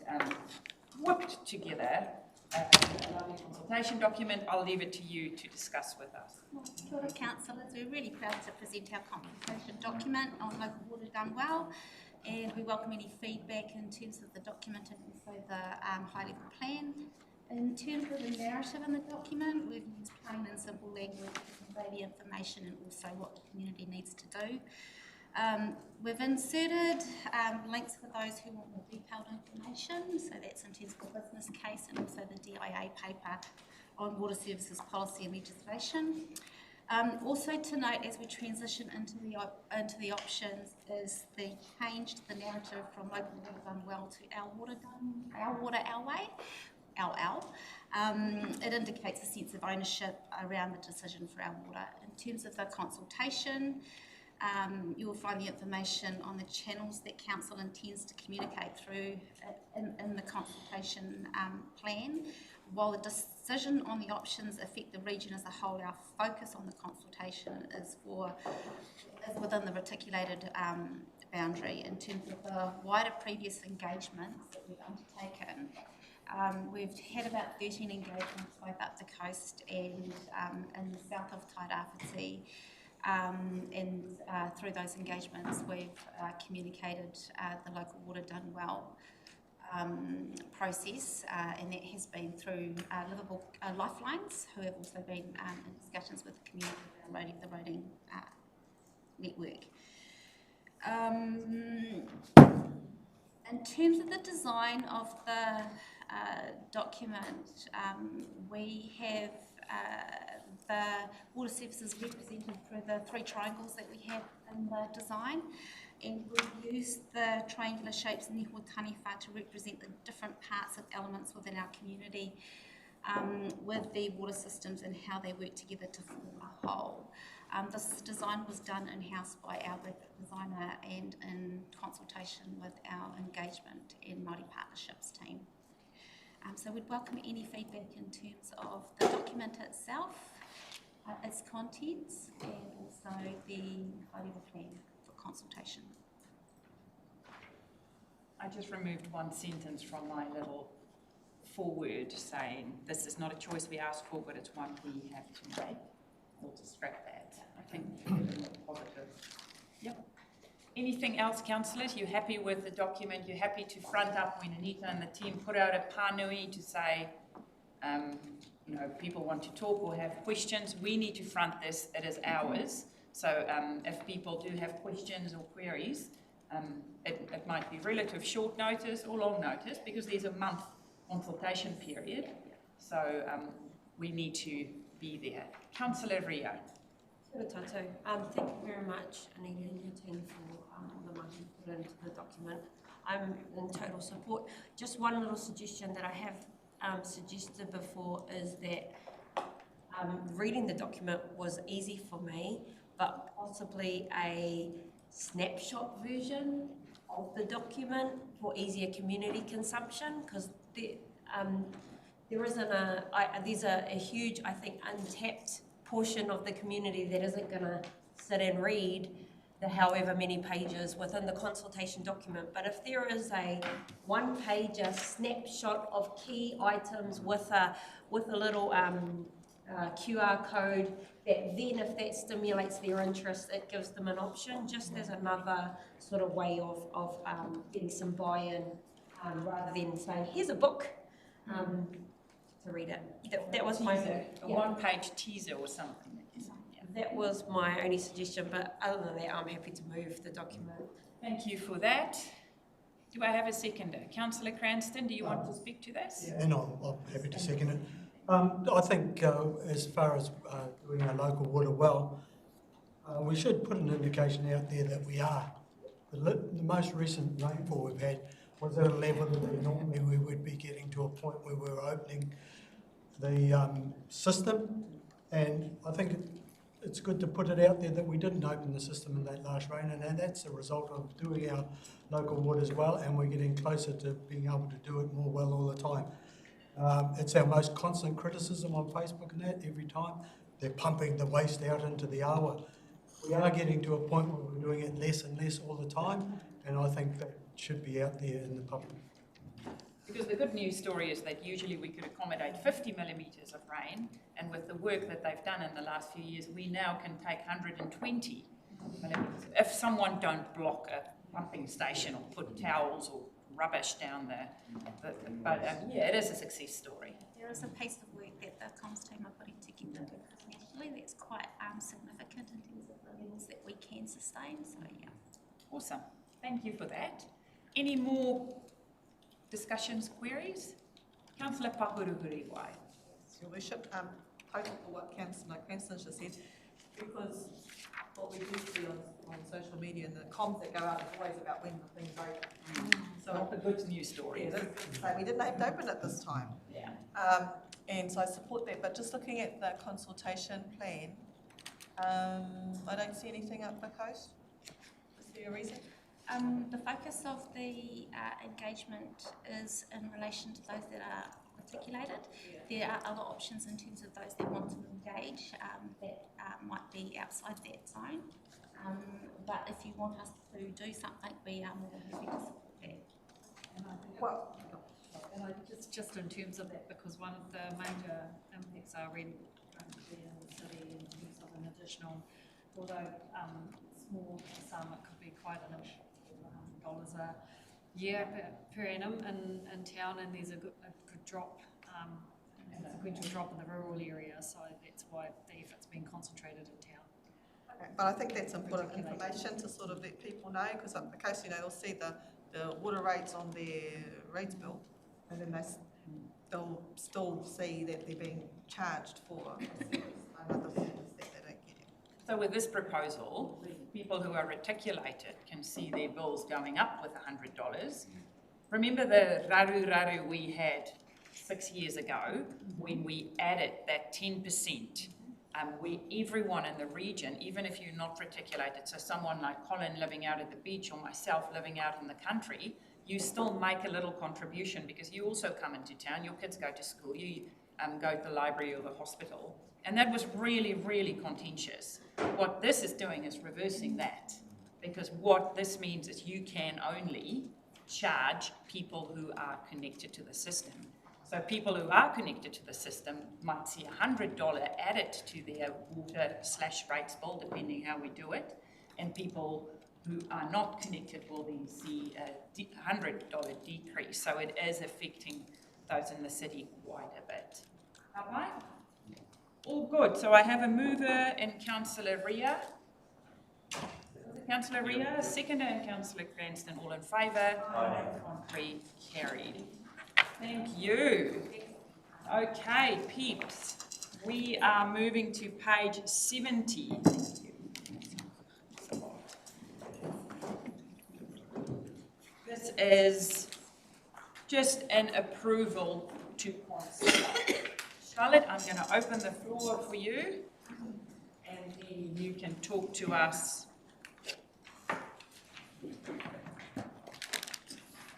whipped together a lovely consultation document. I'll leave it to you to discuss with us. Kia ora, councillors. We're really proud to present our consultation document on local water done well, and we welcome any feedback in terms of the document and also the high-level plan. In terms of the narrative in the document, we've used plain and simple language to convey the information and also what the community needs to do. We've inserted links for those who want more detailed information, so that's in terms of the business case and also the DIA paper on water services policy and legislation. Also to note, as we transition into the options, is the change to the narrative from local water done well to our water, our way. It indicates a sense of ownership around the decision for our water. In terms of the consultation, You will find the information on the channels that Council intends to communicate through in the consultation plan. While the decision on the options affect the region as a whole, our focus on the consultation is within the reticulated boundary. In terms of the wider previous engagements that we've undertaken, we've had about 13 engagements both up the coast and in the south of Tairawhiti. And through those engagements, we've communicated the local water done well process, and that has been through Liverpool Lifelines, who have also been in discussions with the community around the roading network. In terms of the design of the document, we have the water services represented through the 3 triangles that we have in the design, and we've used the triangular shapes in the taniwha to represent the different parts of elements within our community with the water systems and how they work together to form a whole. This design was done in-house by our graphic designer and in consultation with our engagement and Māori partnerships team. So we'd welcome any feedback in terms of the document itself, its contents, and also the high-level plan for consultation. I just removed one sentence from my little foreword saying this is not a choice we asked for, but it's one we have to make. We'll just scrap that. I think it's a bit more positive. Yep. Anything else, councillors? You're happy with the document? You're happy to front up when Anita and the team put out a pānui to say, you know, people want to talk or have questions? We need to front this. It is ours. So if people do have questions or queries, it might be relative short notice or long notice because there's a month consultation period. So we need to be there. Councillor Rio. Kia ora tātou. Thank you very much, Anita and your team, for all the mahi put into the document. I'm in total support. Just one little suggestion that I have suggested before is that reading the document was easy for me, but possibly a snapshot version of the document for easier community consumption, because there isn't there's a huge, I think, untapped portion of the community that isn't going to sit and read the however many pages within the consultation document. But if there is a one-pager snapshot of key items with a little QR code, that then if that stimulates their interest, it gives them an option, just as another sort of way of getting some buy-in, rather than saying, here's a book, to read it. That was my one-page teaser or something. That was my only suggestion, but other than that, I'm happy to move the document. Thank you for that. Do I have a seconder? Councillor Cranston, do you want to speak to this? Yeah, and I'm happy to second it. I think as far as doing our local water well, we should put an indication out there that we are. The most recent rainfall we've had was at a level that normally we would be getting to a point where we're opening the system, and I think it's good to put it out there that we didn't open the system in that last rain, and that's a result of doing our local waters well, and we're getting closer to being able to do it more well all the time. It's our most constant criticism on Facebook and that every time. They're pumping the waste out into the awa. We are getting to a point where we're doing it less and less all the time, and I think that should be out there in the public. Because the good news story is that usually we could accommodate 50 millimetres of rain, and with the work that they've done in the last few years, we now can take 120 millimetres. If someone don't block a pumping station or put towels or rubbish down there. But yeah, it is a success story. There is a piece of work that the comms team are putting together internationally that's quite significant in terms of the levels that we can sustain, so yeah. Awesome. Thank you for that. Any more discussions, queries? Councillor Pahuruhuriwai. Your Worship, total for what Councillor Cranston just said, because what we do see on social media and the comms that go out is always about when the thing's open. So not the good news story. Yeah, so we didn't have to open it this time. Yeah. And so I support that, but just looking at the consultation plan, I don't see anything up the coast. Is there a reason? The focus of the engagement is in relation to those that are articulated. There are other options in terms of those that want to engage that might be outside that zone. But if you want us to do something, we are more than happy to support that. Well, and just in terms of that, because one of the major impacts are rent going to be in the city in terms of an additional, although small for some, it could be quite an issue. $100 a year per annum in town, and there's a good drop, a sequential drop in the rural area, so that's why the effort's been concentrated in town. okay, but I think that's important information to sort of let people know, because up the coast, they'll see the water rates on their rates bill, and then they'll still see that they're being charged for another service that they don't get. So with this proposal, people who are reticulated can see their bills going up with $100. Remember the raru we had 6 years ago when we added that 10%, where everyone in the region, even if you're not reticulated, so someone like Colin living out at the beach or myself living out in the country, you still make a little contribution because you also come into town, your kids go to school, you go to the library or the hospital. And that was really, really contentious. What this is doing is reversing that, because what this means is you can only charge people who are connected to the system. So people who are connected to the system might see $100 added to their water/rates bill, depending how we do it, and people who are not connected will then see a $100 decrease. So it is affecting those in the city quite a bit. Okay? All good. So I have a mover in Councillor Ria. Councillor Ria, seconder, and Councillor Cranston, all in favour. Aye. Contrary, carried. Thank you. Okay, peeps. We are moving to page 70. This is just an approval to consider. Charlotte, I'm going to open the floor for you, and then you can talk to us.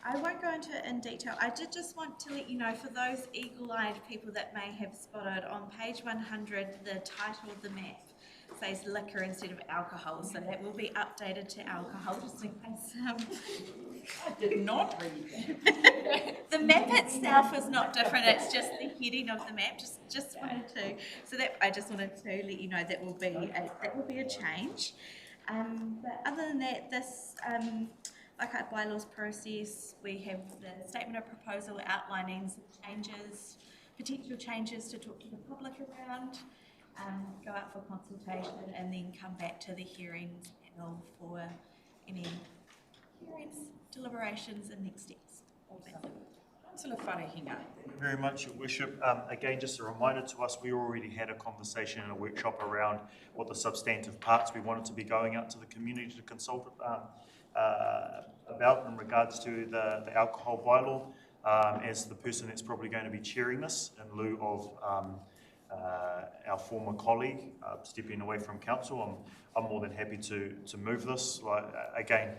I won't go into it in detail. I did just want to let you know, for those eagle-eyed people that may have spotted, on page 100, the title of the map says liquor instead of alcohol, so that will be updated to alcohol, just in case. I did not read that. The map itself is not different, it's just the heading of the map, just wanted to, so that I just wanted to let you know that will be a change. But other than that, this, like our bylaws process, we have the statement of proposal outlining some changes, potential changes to talk to the public around, go out for consultation, and then come back to the hearings panel for any hearings, deliberations, and next steps. Councillor Wharehinga. Thank you very much, Your Worship. Again, just a reminder to us, we already had a conversation and a workshop around what the substantive parts we wanted to be going out to the community to consult about in regards to the alcohol bylaw. As the person that's probably going to be chairing this in lieu of our former colleague stepping away from council, I'm more than happy to move this. Again,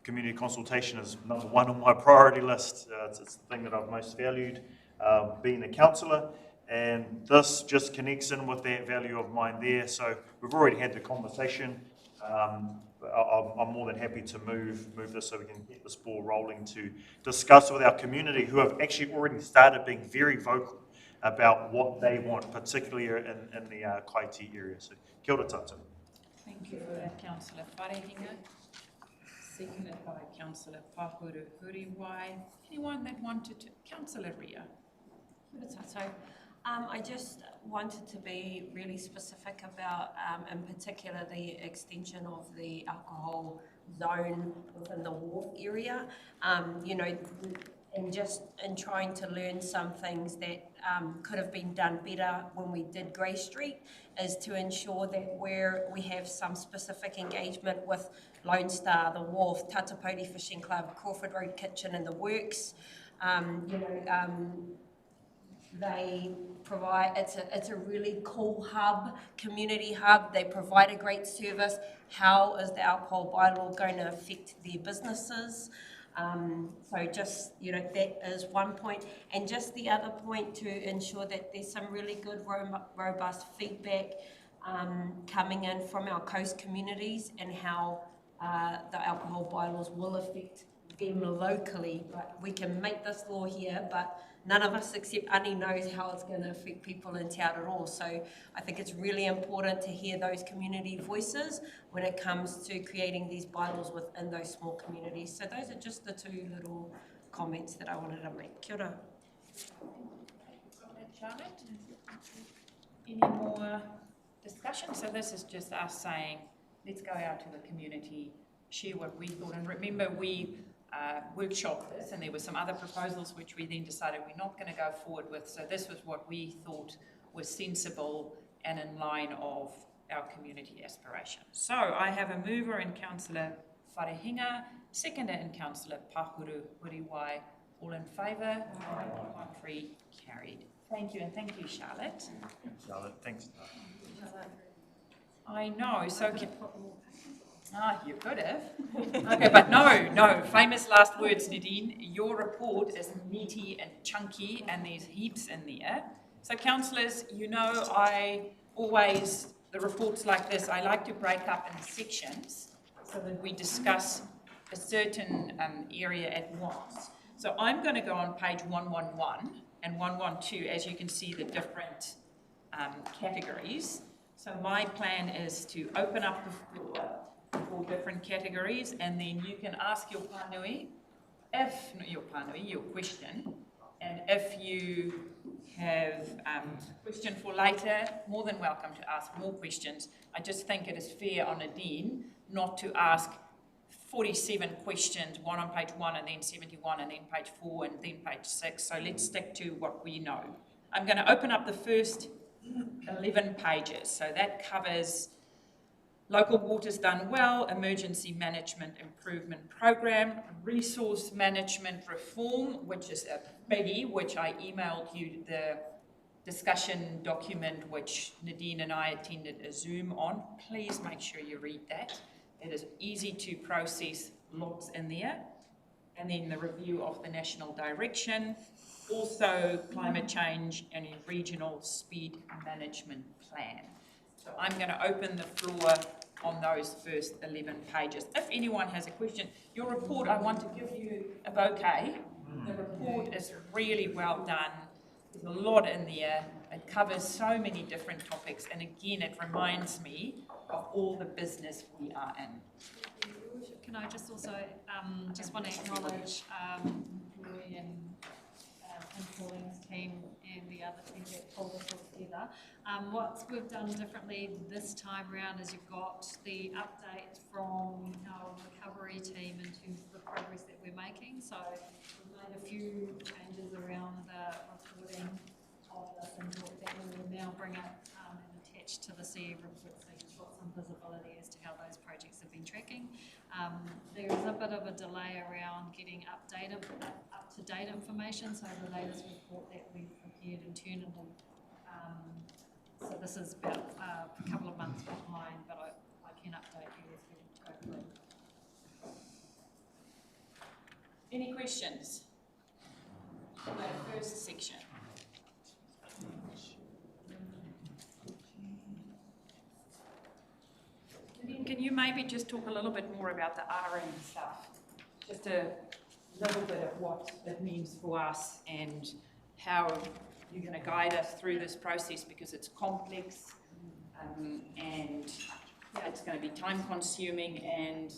community consultation is number one on my priority list. It's the thing that I've most valued being a councillor, and this just connects in with that value of mine there. So we've already had the conversation. I'm more than happy to move this so we can get this ball rolling to discuss with our community, who have actually already started being very vocal about what they want, particularly in the Kaiti area. So kia ora tātou. Thank you for that, Councillor Wharehinga. Seconded by Councillor Pahuru Huriwai. Anyone that wanted to? Councillor Ria. I just wanted to be really specific about, in particular, the extension of the alcohol zone within the wharf area. And just in trying to learn some things that could have been done better when we did Grey Street, is to ensure that where we have some specific engagement with Lone Star, the Wharf, Tatapoti Fishing Club, Crawford Road Kitchen and the works, They provide, it's a really cool hub, community hub. They provide a great service. How is the alcohol bylaw going to affect their businesses? So just, that is one point. And just the other point, to ensure that there's some really good, robust feedback coming in from our coast communities, and how the alcohol bylaws will affect them locally. Right? We can make this law here, but none of us except Ani knows how it's going to affect people in Te Aroha. So I think it's really important to hear those community voices when it comes to creating these bylaws within those small communities. So those are just the two little comments that I wanted to make. Kia ora. Charlotte, any more discussion? So this is just us saying, let's go out to the community, share what we thought, and remember we workshopped this, and there were some other proposals which we then decided we're not going to go forward with. So this was what we thought was sensible and in line of our community aspirations. So I have a mover in Councillor Wharehinga, seconder in Councillor Pahuru Huriwai. All in favour? Contrary? Carried. Thank you, and thank you, Charlotte. Charlotte, thanks. I know, so you could have. Okay, but no, famous last words, Nadine. Your report is meaty and chunky, and there's heaps in there. So councillors, I always, the reports like this, I like to break up in sections so that we discuss a certain area at once. So I'm going to go on page 111 and 112, as you can see the different categories. So my plan is to open up the floor for different categories, and then you can ask your pānui, your question, and if you have a question for later, more than welcome to ask more questions. I just think it is fair on Nadine not to ask 47 questions, one on page 1 and then 71 and then page 4 and then page 6. So let's stick to what we know. I'm going to open up the first 11 pages. So that covers local waters done well, emergency management improvement program, resource management reform, which is a biggie, which I emailed you the discussion document, which Nadine and I attended a Zoom on. Please make sure you read that. It is easy to process, lots in there. And then the review of the national direction, also climate change and a regional speed management plan. So I'm going to open the floor on those first 11 pages. If anyone has a question, your report, I want to give you a bouquet. The report is really well done. There's a lot in there. It covers so many different topics, and again, it reminds me of all the business we are in. Can I just also just want to acknowledge Roy and Pauling's team and the other team that pulled this all together. What we've done differently this time around is you've got the update from our recovery team in terms of the progress that we're making. So we've made a few changes around the reporting of this, and that will now bring it and attach to the CE report, so you've got some visibility as to how those projects have been tracking. There is a bit of a delay around getting up-to-date information, so the latest report that we've prepared internally, so this is about a couple of months behind, but I can update you as we go through. Any questions on that first section? Can you maybe just talk a little bit more about the RM stuff? Just a little bit of what it means for us and how you're going to guide us through this process, because it's complex and it's going to be time consuming and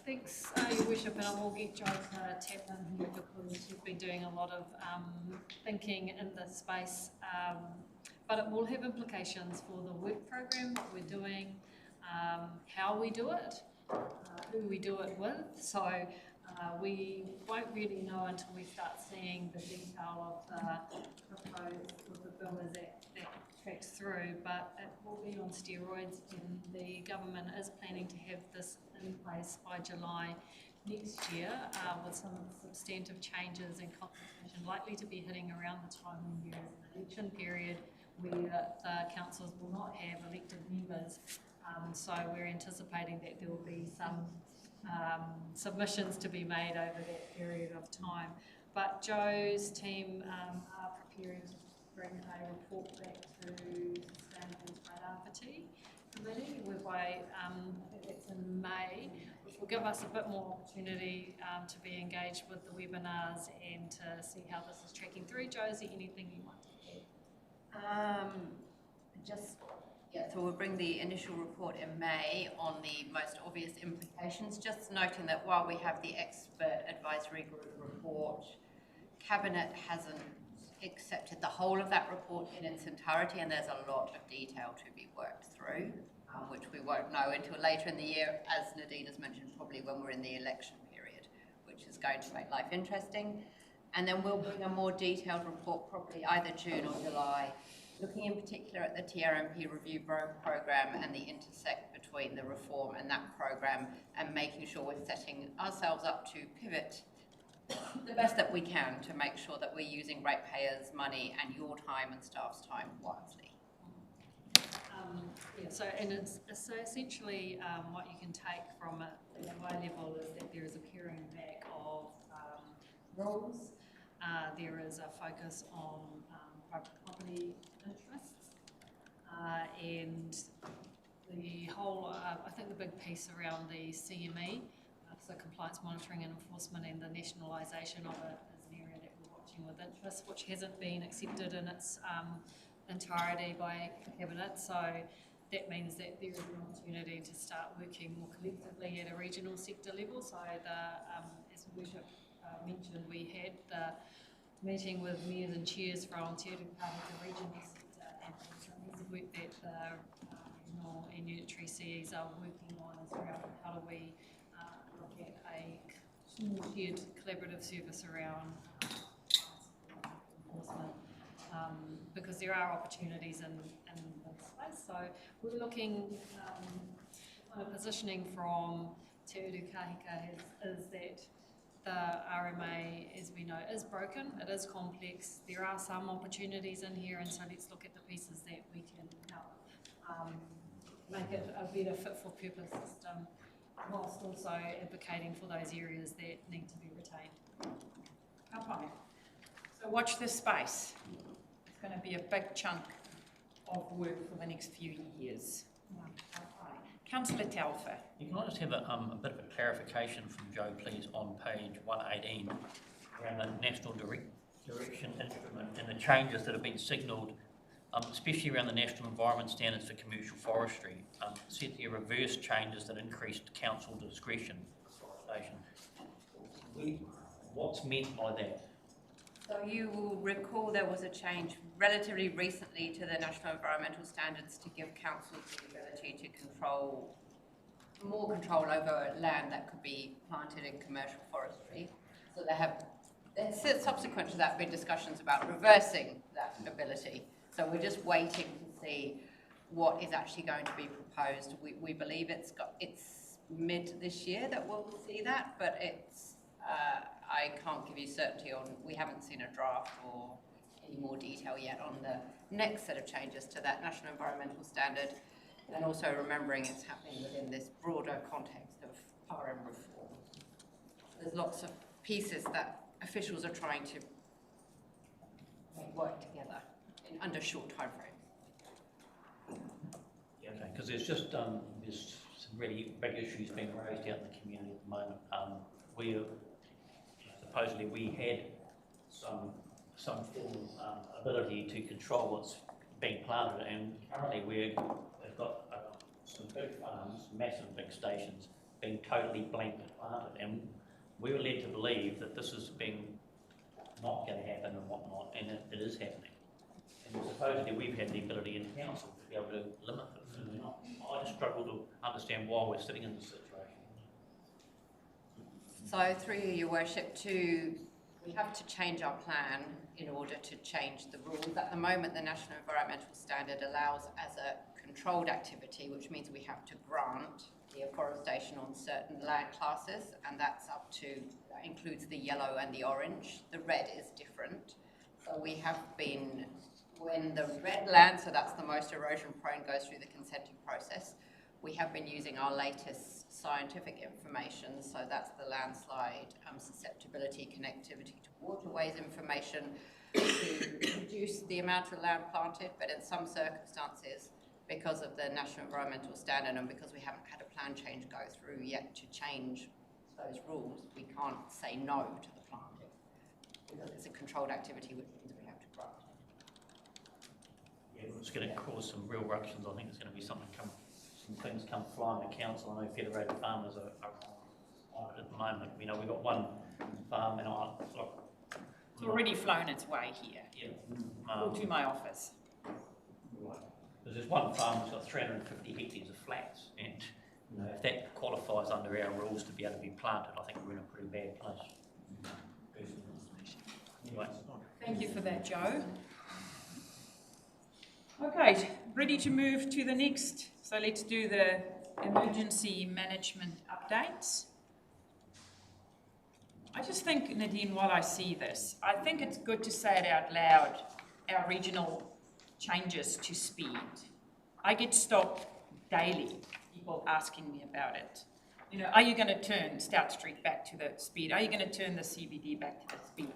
thanks Your Worship, and I will get Jo to tap in here because she's been doing a lot of thinking in this space, but it will have implications for the work program that we're doing, how we do it, who we do it with. So we won't really know until we start seeing the detail of the proposed of the bill as that tracks through, but it will be on steroids, and the government is planning to have this in place by July next year with some substantive changes in consultation likely to be hitting around the time when there is an election period where the councils will not have elected members. So we're anticipating that there will be some submissions to be made over that period of time. But Joe's team are preparing to bring a report back to Sustainable Tairawhiti Committee whereby I think it's in May, which will give us a bit more opportunity to be engaged with the webinars and to see how this is tracking through. Josie, anything you want to add? So we'll bring the initial report in May on the most obvious implications, just noting that while we have the expert advisory group report, Cabinet hasn't accepted the whole of that report in its entirety, and there's a lot of detail to be worked through, which we won't know until later in the year, as Nadine has mentioned, probably when we're in the election period, which is going to make life interesting. And then we'll bring a more detailed report, probably either June or July, looking in particular at the TRMP review programme and the intersect between the reform and that programme, and making sure we're setting ourselves up to pivot the best that we can to make sure that we're using ratepayers' money and your time and staff's time wisely. So essentially what you can take from it at a high level is that there is a paring back of rules. There is a focus on private property interests, and the whole, I think the big piece around the CME, so compliance monitoring and enforcement, and the nationalisation of it is an area that we're watching with interest, which hasn't been accepted in its entirety by Cabinet. So that means that there is an opportunity to start working more collectively at a regional sector level. So as Worship mentioned, we had the meeting with mayors and chairs from Te Rūpāhi, the regional sector, and some of the work that the regional and unitary CEs are working on is around how do we look at a small shared collaborative service around enforcement, because there are opportunities in this space. So we're looking, kind of positioning from Te Rūpāhi is that the RMA, as we know, is broken, it is complex, there are some opportunities in here, and so let's look at the pieces that we can help make it a better fit for purpose system, whilst also advocating for those areas that need to be retained. Okay. So watch this space. It's going to be a big chunk of work for the next few years. Okay. Councillor Telfer. Can I just have a bit of a clarification from Joe, please, on page 118 around the National Direction Instrument and the changes that have been signalled, especially around the National Environment Standards for Commercial Forestry. Said there reverse changes that increased council discretion for forestation. What's meant by that? So you will recall there was a change relatively recently to the National Environmental Standards to give councils the ability to control, more control over land that could be planted in commercial forestry. So there's subsequent to that been discussions about reversing that ability. So we're just waiting to see what is actually going to be proposed. We believe it's mid this year that we'll see that, but it's I can't give you certainty on, we haven't seen a draft or any more detail yet on the next set of changes to that National Environmental Standard, and also remembering it's happening within this broader context of RM reform. There's lots of pieces that officials are trying to work together under short time frames. Yeah, okay, because there's just there's some really big issues being raised out in the community at the moment. Where supposedly we had some form of ability to control what's being planted, and currently we've got some big farms, massive big stations being totally blanket planted, and we were led to believe that this is being not going to happen and whatnot, and it is happening. And supposedly we've had the ability in council to be able to limit this, and we're not. I just struggle to understand why we're sitting in this situation. So through you, Your Worship, we have to change our plan in order to change the rules. At the moment, the National Environmental Standard allows as a controlled activity, which means we have to grant the afforestation on certain land classes, and that includes the yellow and the orange. The red is different. So we have been, when the red land, so that's the most erosion prone, goes through the consenting process, we have been using our latest scientific information, so that's the landslide susceptibility, connectivity to waterways information, to reduce the amount of land planted, but in some circumstances, because of the National Environmental Standard and because we haven't had a plan change go through yet to change those rules, we can't say no to the planting because it's a controlled activity, which means we have to grow. Yeah, it's going to cause some real ructions. I think it's going to be some things come flying at council. I know federated farmers are on it at the moment. You know, we've got one farm and it's already flown its way here. Yeah. Or to my office. Because there's one farm that's got 350 hectares of flats, and you know, if that qualifies under our rules to be able to be planted, I think we're in a pretty bad place. Anyway. Thank you for that, Joe. Okay, ready to move to the next. So let's do the emergency management updates. I just think, Nadine, while I see this, I think it's good to say it out loud, our regional changes to speed. I get stopped daily, people asking me about it. You know, are you going to turn Stout Street back to the speed? Are you going to turn the CBD back to the speed?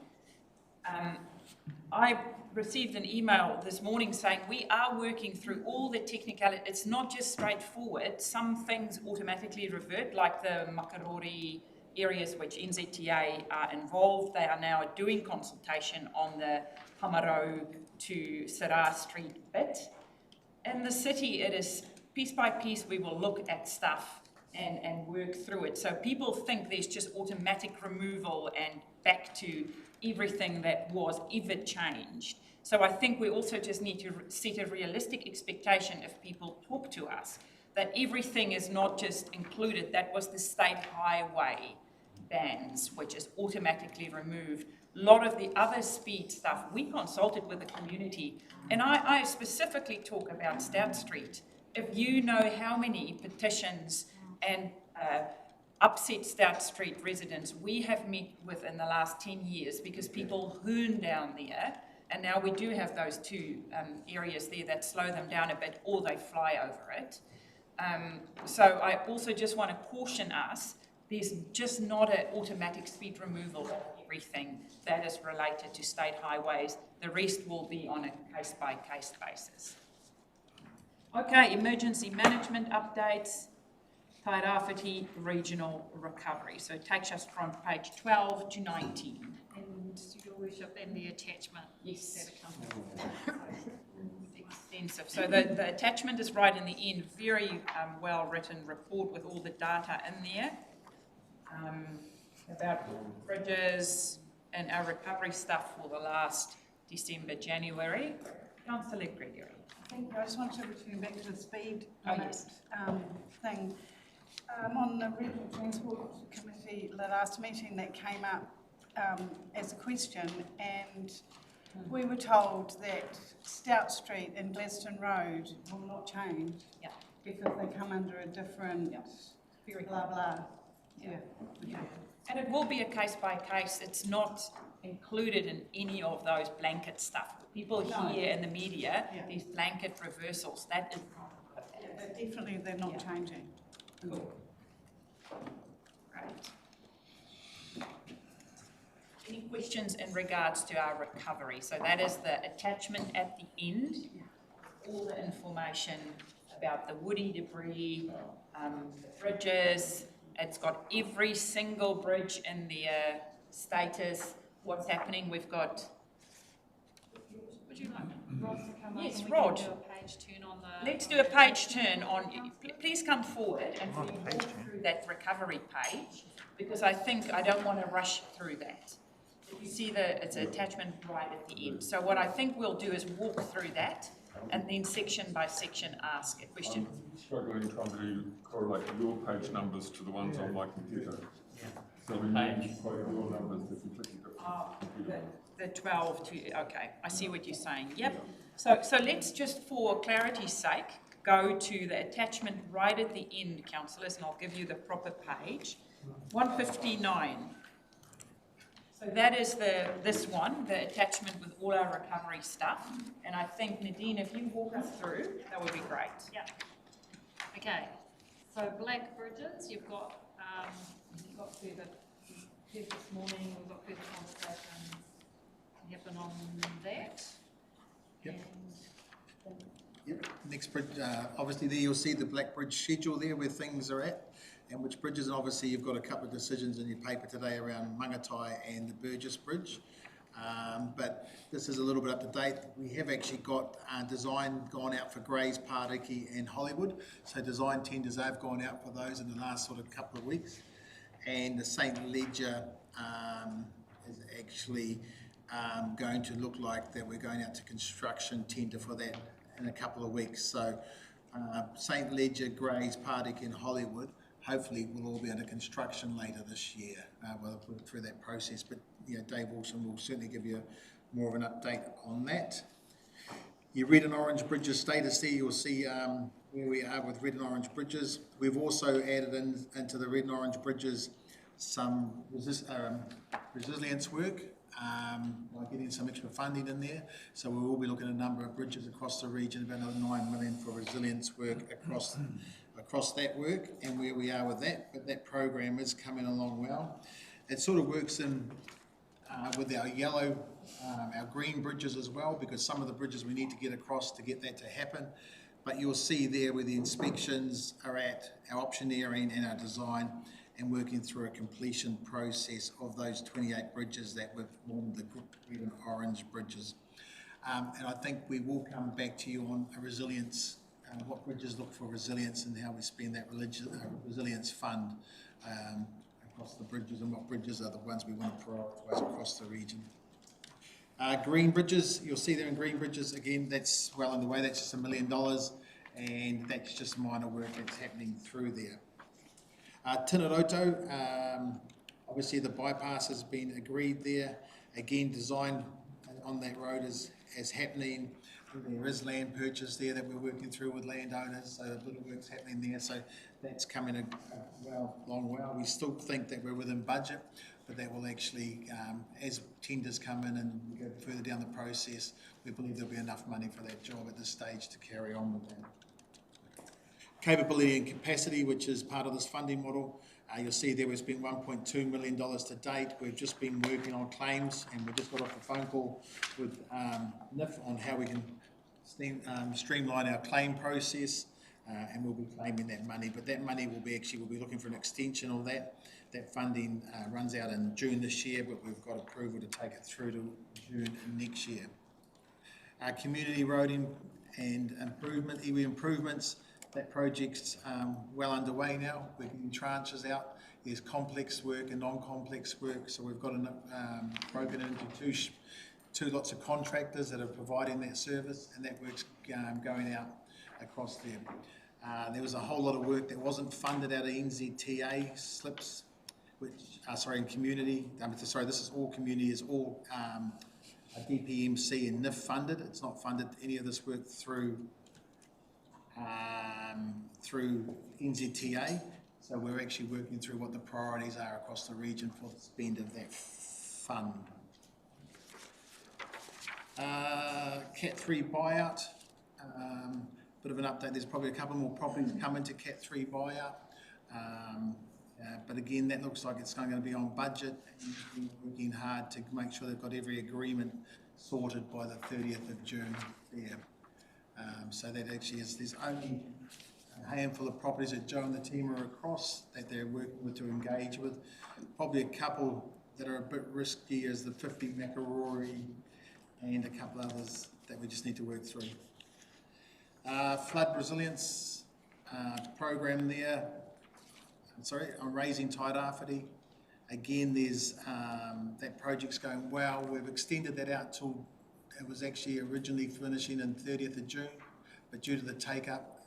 I received an email this morning saying we are working through all the technicality. It's not just straightforward. Some things automatically revert, like the Makarori areas which NZTA are involved. They are now doing consultation on the Hamarau to Sara Street bit. In the city, it is piece by piece, we will look at stuff and work through it. So people think there's just automatic removal and back to everything that was ever changed. So I think we also just need to set a realistic expectation if people talk to us, that everything is not just included. That was the state highway bans, which is automatically removed. A lot of the other speed stuff, we consulted with the community, and I specifically talk about Stout Street. If you know how many petitions and upset Stout Street residents we have met with in the last 10 years because people hoon down there, and now we do have those two areas there that slow them down a bit or they fly over it. So I also just want to caution us, there's just not an automatic speed removal of everything that is related to state highways. The rest will be on a case-by-case basis. Okay, emergency management updates. Tairawhiti regional recovery. So it takes us from page 12 to 19. And Your Worship, and the attachment. Yes. Extensive. So the attachment is right in the end. Very well written report with all the data in there about bridges and our recovery stuff for the last December, January. Councillor Gregory. Thank you. I just wanted to return back to the speed thing. On the Regional Transport Committee, the last meeting that came up as a question, and we were told that Stout Street and Gladstone Road will not change because they come under a different blah blah. Yeah. And it will be a case by case. It's not included in any of those blanket stuff. People hear in the media these blanket reversals. That is definitely they're not changing. Cool. Great. Any questions in regards to our recovery? So that is the attachment at the end. All the information about the woody debris, the bridges. It's got every single bridge in their status, what's happening. We've got... Would you like Rod to come up? Yes, and Rod. We can do a page turn on the... Let's do a page turn on... Please come forward and walk through that recovery page, because I don't want to rush through that. If you see it's an attachment right at the end. So what I think we'll do is walk through that and then section by section ask a question. I'm struggling trying to correlate your page numbers to the ones on my computer. So we need to quote your numbers to completely different. The 12 to, okay, I see what you're saying. Yep. So let's just, for clarity's sake, go to the attachment right at the end, councillors, and I'll give you the proper page. 159. So that is this one, the attachment with all our recovery stuff. And I think, Nadine, if you walk us through, that would be great. Yeah. Okay. So Black Bridges, you've got further this morning, we've got further conversations happen on that. Yep. And Yep, next bridge, obviously there you'll see the Black Bridge schedule there where things are at and which bridges, and obviously you've got a couple of decisions in your paper today around Mangatai and the Burgess Bridge. But this is a little bit up to date. We have actually got design gone out for Grays, Pariki and Hollywood. So design tenders have gone out for those in the last sort of couple of weeks. And the St. Ledger is actually going to look like that we're going out to construction tender for that in a couple of weeks. So St. Ledger, Grays, Pardik and Hollywood hopefully will all be under construction later this year. We'll put through that process, but Dave Wilson will certainly give you more of an update on that. Your red and orange bridges status there, you'll see where we are with red and orange bridges. We've also added into the red and orange bridges some resilience work, by getting some extra funding in there. So we will be looking at a number of bridges across the region, about another 9 million for resilience work across that work and where we are with that. But that program is coming along well. It sort of works in with our yellow, our green bridges as well, because some of the bridges we need to get across to get that to happen. But you'll see there where the inspections are at, our optioneering and our design, and working through a completion process of those 28 bridges that we've formed the red and orange bridges. And I think we will come back to you on a resilience, what bridges look for resilience and how we spend that resilience fund across the bridges, and what bridges are the ones we want to prioritise across the region. Green bridges, you'll see there in green bridges, again, that's well underway, that's just $1 million, and that's just minor work that's happening through there. Tinaroto, obviously the bypass has been agreed there. Again, design on that road is happening. There is land purchase there that we're working through with landowners, so a little work's happening there, so that's coming along well. We still think that we're within budget, but that will actually, as tenders come in and we go further down the process, we believe there'll be enough money for that job at this stage to carry on with that. Capability and capacity, which is part of this funding model. You'll see there we've spent $1.2 million to date. We've just been working on claims, and we just got off a phone call with NIF on how we can streamline our claim process, and we'll be claiming that money. But that money will be we'll be looking for an extension of that. That funding runs out in June this year, but we've got approval to take it through to June next year. Community road and improvement, iwi improvements. That project's well underway now. We're getting tranches out. There's complex work and non-complex work, so we've got broken into two lots of contractors that are providing that service, and that work's going out across there. There was a whole lot of work that wasn't funded out of NZTA slips, in community. This is all community, is all DPMC and NIF funded. It's not funded any of this work through NZTA, so we're actually working through what the priorities are across the region for the spend of that fund. Cat 3 buyout, bit of an update. There's probably a couple more properties come into Cat 3 buyout, but again, that looks like it's going to be on budget, and we're working hard to make sure they've got every agreement sorted by the 30th of June there. So that actually is, there's only a handful of properties that Joe and the team are across that they're working with to engage with. Probably a couple that are a bit risky as the 50 Makarori and a couple others that we just need to work through. Flood resilience program there. I'm raising Tairawhiti. Again, there's that project's going well. We've extended that out till it was actually originally finishing in 30th of June, but due to the take-up,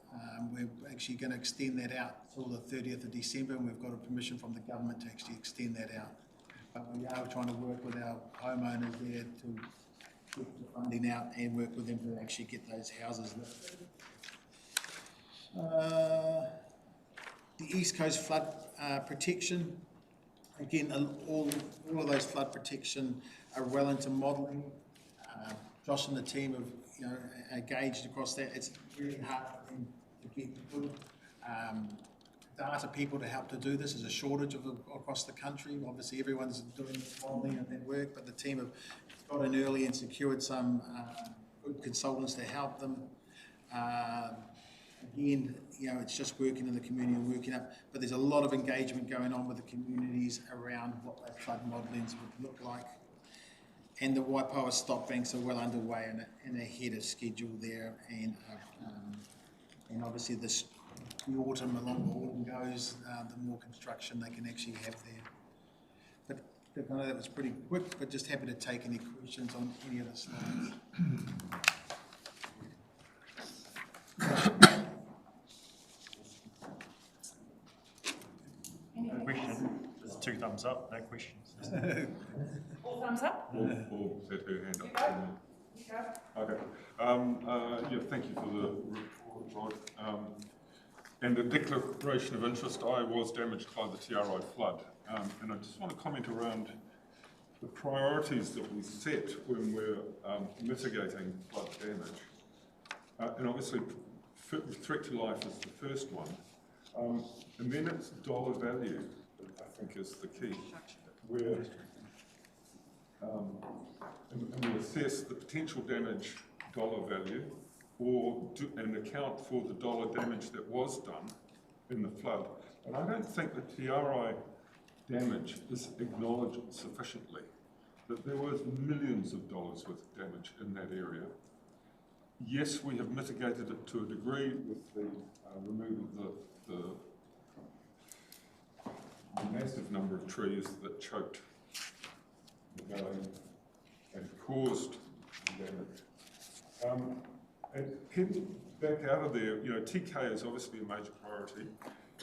we're actually going to extend that out till the 30th of December, and we've got a permission from the government to actually extend that out. But we are trying to work with our homeowners there to get the funding out and work with them to actually get those houses lifted. The East Coast flood protection, again, all of those flood protection are well into modelling. Josh and the team have engaged across that. It's really hard for them to get good data people to help to do this. There's a shortage across the country. Obviously, everyone's doing modelling and that work, but the team have got in early and secured some good consultants to help them. Again, it's just working in the community and working up, but there's a lot of engagement going on with the communities around what those flood modellings would look like. And the Waipawa stock banks are well underway and ahead of schedule there, and obviously the autumn, the longer autumn goes, the more construction they can actually have there. But I know that was pretty quick, but just happy to take any questions on any of the slides. No questions. There's 2 thumbs up, no questions. All thumbs up? Or set her hand up. Okay. Yeah, thank you for the report, Rod. And the declaration of interest, I was damaged by the Tairawhiti flood. And I just want to comment around the priorities that we set when we're mitigating flood damage. And obviously, threat to life is the first one. And then it's dollar value, I think, is the key. Where and we assess the potential damage dollar value and account for the dollar damage that was done in the flood. And I don't think the Tairawhiti damage is acknowledged sufficiently, that there was millions of dollars worth of damage in that area. Yes, we have mitigated it to a degree with the removal of the massive number of trees that choked the valley and caused damage. And getting back out of there, TK is obviously a major priority,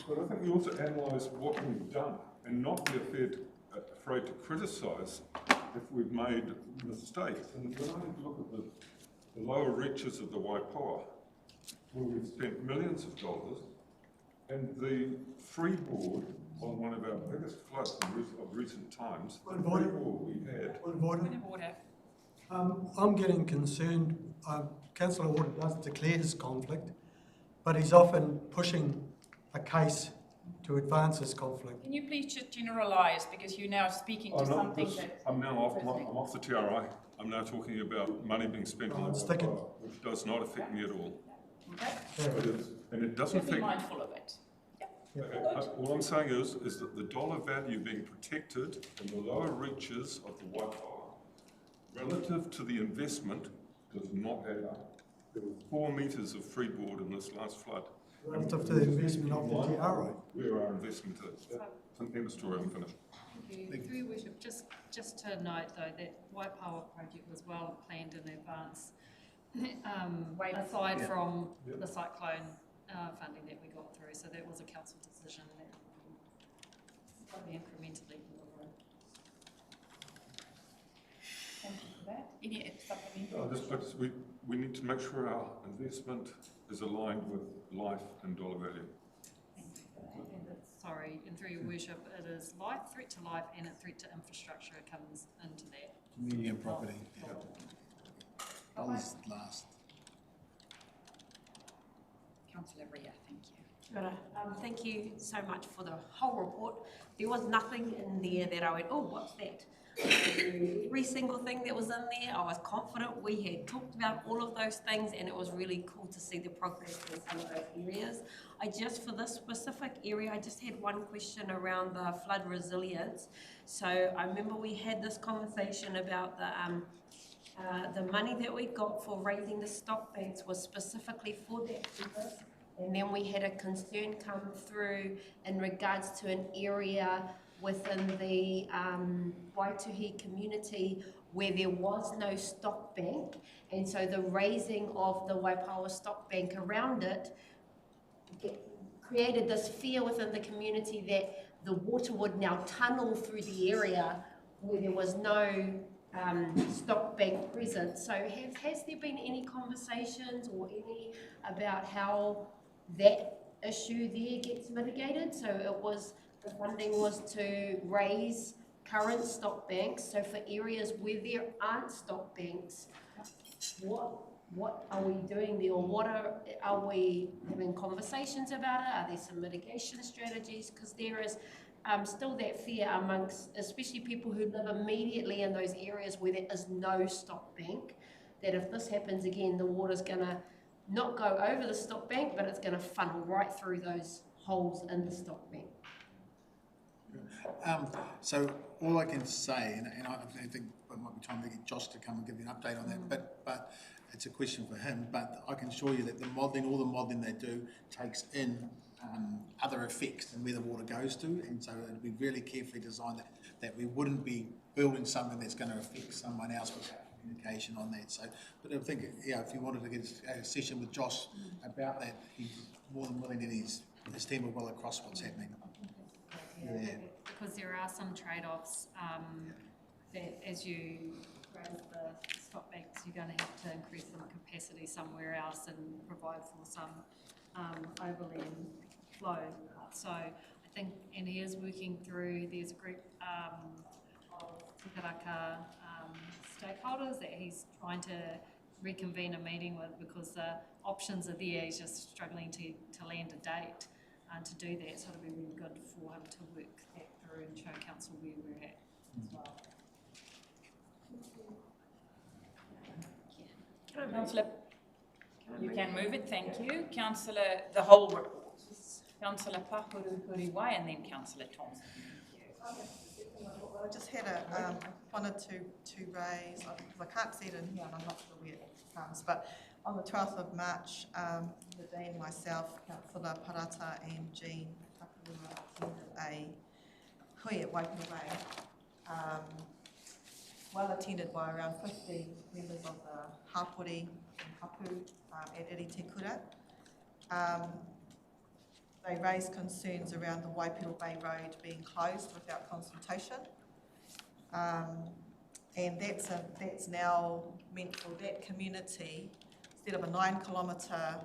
but I think we also analyse what we've done and not be afraid to criticise if we've made mistakes. And when I look at the lower reaches of the Waipawa, where we've spent millions of dollars, and the freeboard on one of our biggest floods of recent times, the freeboard we had. I'm getting concerned. Councillor Warder does declare his conflict, but he's often pushing a case to advance his conflict. Can you please just generalise, because you're now speaking to something that... I'm off the TRI. I'm now talking about money being spent on the Waipawa, which does not affect me at all. Okay. And it doesn't affect... Be mindful of it. Okay. All I'm saying is that the dollar value being protected in the lower reaches of the Waipawa relative to the investment does not add up. There were 4 metres of freeboard in this last flood. Relative to the investment of the TRI? Where our investment is. That's an end of story, I'm finished. Thank you. Through your worship, just to note though, that Waipawa project was well planned in advance. Aside from the cyclone funding that we got through, so that was a council decision that slightly incrementally delivered. Thank you for that. Any supplementary? We need to make sure our investment is aligned with life and dollar value. Thank you for that. And sorry, and through your worship, it is life, threat to life, and a threat to infrastructure comes into that. Community and property. Dollars last. Councillor Ria, thank you. Thank you so much for the whole report. There was nothing in there that I went, oh, what's that? Every single thing that was in there, I was confident we had talked about all of those things, and it was really cool to see the progress in some of those areas. For this specific area, I just had one question around the flood resilience. So I remember we had this conversation about the money that we got for raising the stock banks was specifically for that purpose. And then we had a concern come through in regards to an area within the Waituhi community where there was no stock bank, and so the raising of the Waipawa stock bank around it created this fear within the community that the water would now tunnel through the area where there was no stock bank present. So has there been any conversations or any about how that issue there gets mitigated. So the funding was to raise current stock banks. So for areas where there aren't stock banks, what are we doing there, or what are we having conversations about it? Are there some mitigation strategies? Because there is still that fear amongst, especially people who live immediately in those areas where there is no stock bank, that if this happens again, the water's going to not go over the stock bank, but it's going to funnel right through those holes in the stock bank. So all I can say, and I think it might be time to get Josh to come and give you an update on that, but it's a question for him, but I can assure you that all the modelling they do takes in other effects than where the water goes to, and so it'll be really carefully designed that we wouldn't be building something that's going to affect someone else without communication on that. So, but I think, yeah, if you wanted to get a session with Josh about that, he's more than willing, and his team are well across what's happening. Yeah. Because there are some trade-offs that as you raise the stock banks, you're going to have to increase some capacity somewhere else and provide for some overland flow. So I think, and he is working through, there's a group of Karakia stakeholders that he's trying to reconvene a meeting with, because the options are there. He's just struggling to land a date to do that, so it'll be really good for him to work that through and show council where we're at as well. Councillor, you can move it, thank you. Councillor, the whole report. Councillor Pahurupuriwai and then Councillor Thompson. I just had wanted to raise, because I can't see it in here and I'm not sure where it comes, but on the 12th of March, the Dean, myself, Councillor Parata and Jean Takurua attended a hui at Waipiro Bay, well attended by around 50 members of the Hapori and Hapu at Iritekura. They raised concerns around the Waipiro Bay Road being closed without consultation. And that's now meant for that community, instead of a 9-kilometre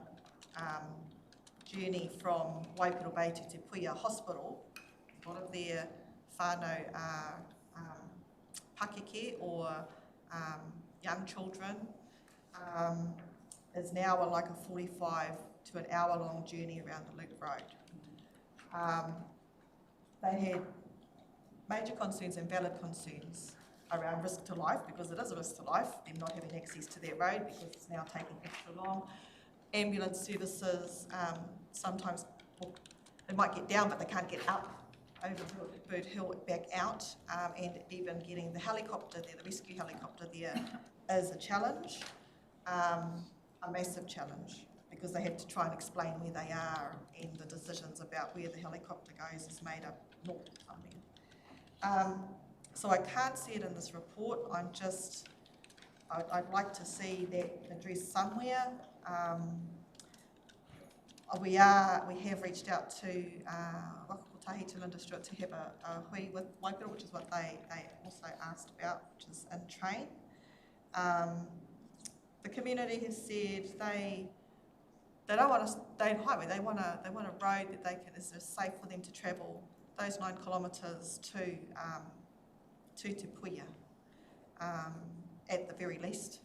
journey from Waipiro Bay to Te Puia Hospital, a lot of their whānau are pakeke or young children, is now like a 45 to an hour-long journey around the loop road. They had major concerns and valid concerns around risk to life, because it is a risk to life, them not having access to that road because it's now taking extra long. Ambulance services, sometimes they might get down but they can't get up over Bird Hill back out, and even getting the helicopter there, the rescue helicopter there, is a challenge, a massive challenge, because they have to try and explain where they are, and the decisions about where the helicopter goes is made up not something. So I can't see it in this report. I'd like to see that addressed somewhere. We have reached out to Whakakotahi to Linda Stewart to have a hui with Waipiro, which is what they also asked about, which is in train. The community has said they don't want to stay on highway. They want a road that is safe for them to travel those 9 kilometres to Te Puia, at the very least,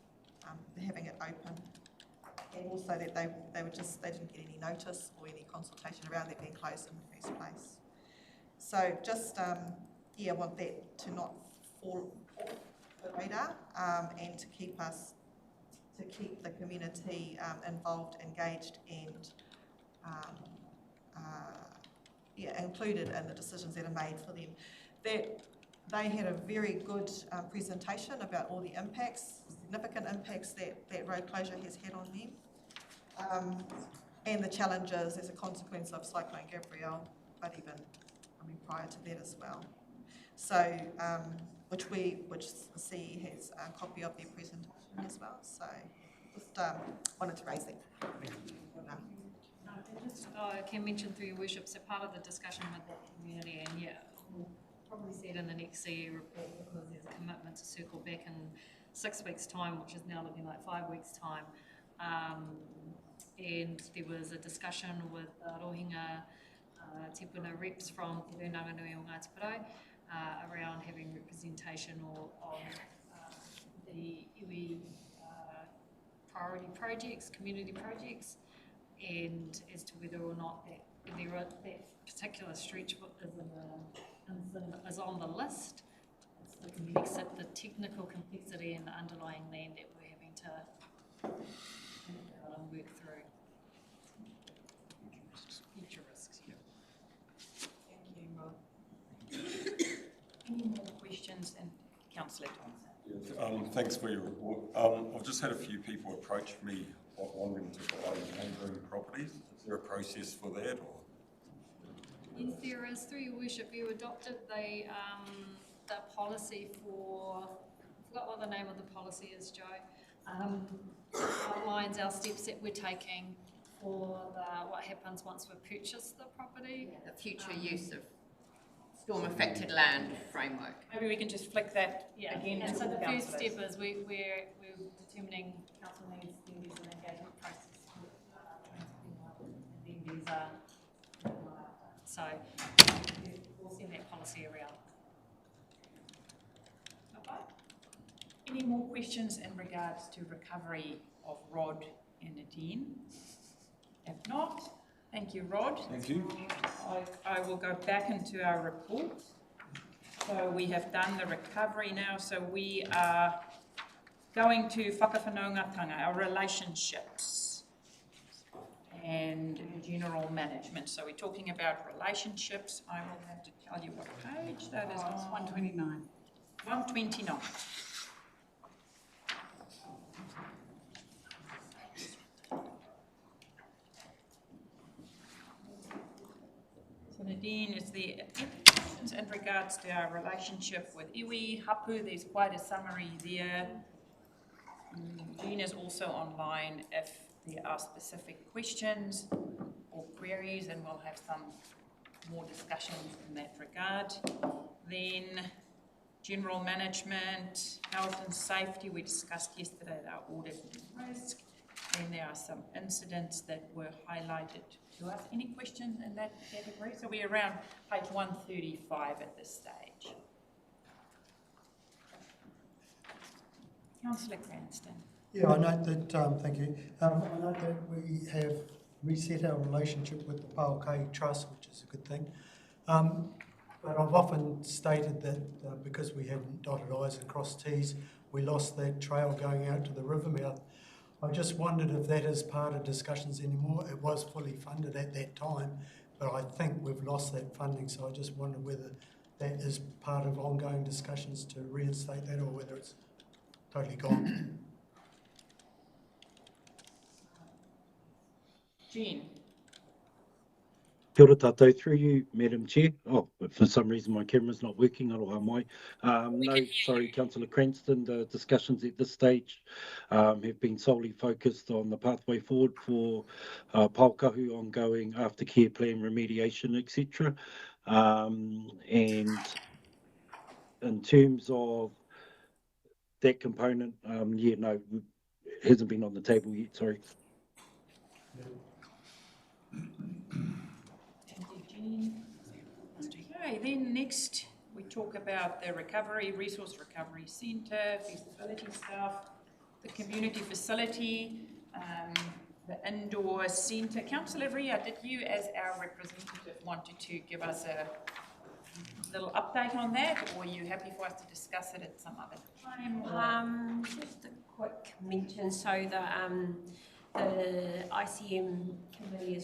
having it open, and also that they didn't get any notice or any consultation around that being closed in the first place. So just I want that to not fall off the radar, and to keep the community involved, engaged, and included in the decisions that are made for them. That they had a very good presentation about all the impacts, significant impacts that road closure has had on them, and the challenges as a consequence of Cyclone Gabrielle, but even, prior to that as well. So, which the CE has a copy of their presentation as well. So, just wanted to raise that. I can mention through your worship, so part of the discussion with the community, and we'll probably see it in the next CE report, because there's a commitment to circle back in 6 weeks' time, which is now looking like 5 weeks' time, And there was a discussion with Rohingya Te Puna reps from Te Ranganui o Ngāti Parau around having representation of the iwi priority projects, community projects, and as to whether or not that particular stretch is on the list. It's the complexity, the technical complexity and the underlying land that we're having to work through. Future risks, yeah. Thank you, Rob. Any more questions? And Councillor Thompson. Thanks for your report. I've just had a few people approach me wanting to buy neighbouring properties. Is there a process for that? Or? Yes, there is. Through your worship, you adopted the policy for, I forgot what the name of the policy is, Joe. Outlines our steps that we're taking for what happens once we purchase the property. The future use of storm affected land framework. Maybe we can just flick that again. And to so all the first councillors. step is we're determining council needs, then there's an engagement process with and then there's so we'll send that policy around. Okay. Any more questions in regards to recovery of Rod and Nadine? If not, thank you, Rod. Thank you. I will go back into our report. So we have done the recovery now, so we are going to whakawhanaungatanga, our relationships and general management. So we're talking about relationships. I will have to tell you what page that is on. It's 129. 129. So Nadine is the implications in regards to our relationship with iwi, hapu. There's quite a summary there. Jean is also online if there are specific questions or queries, and we'll have some more discussions in that regard. Then general management, health and safety, we discussed yesterday our audit and risk. Then there are some incidents that were highlighted to us. Any questions in that category? So we're around page 135 at this stage. Councillor Cranston. Yeah, I note that, thank you. I note that we have reset our relationship with the Paukai Trust, which is a good thing. But I've often stated that because we hadn't dotted I's and crossed T's, we lost that trail going out to the river mouth. I just wondered if that is part of discussions anymore. It was fully funded at that time, but I think we've lost that funding, so I just wondered whether that is part of ongoing discussions to reinstate that or whether it's totally gone. Jean. Kia ora tātou, through you, Madam Chair. Oh, but for some reason my camera's not working, aloha mai. No, sorry, Councillor Cranston, the discussions at this stage have been solely focused on the pathway forward for Paukahu, ongoing aftercare plan, remediation, etc. And in terms of that component, yeah, no, it hasn't been on the table yet, sorry. Okay, then next we talk about the Resource Recovery Centre, feasibility stuff, the community facility, the indoor centre. Councillor Ria, did you as our representative wanted to give us a little update on that, or are you happy for us to discuss it at some other time? Just a quick mention. So the ICM committee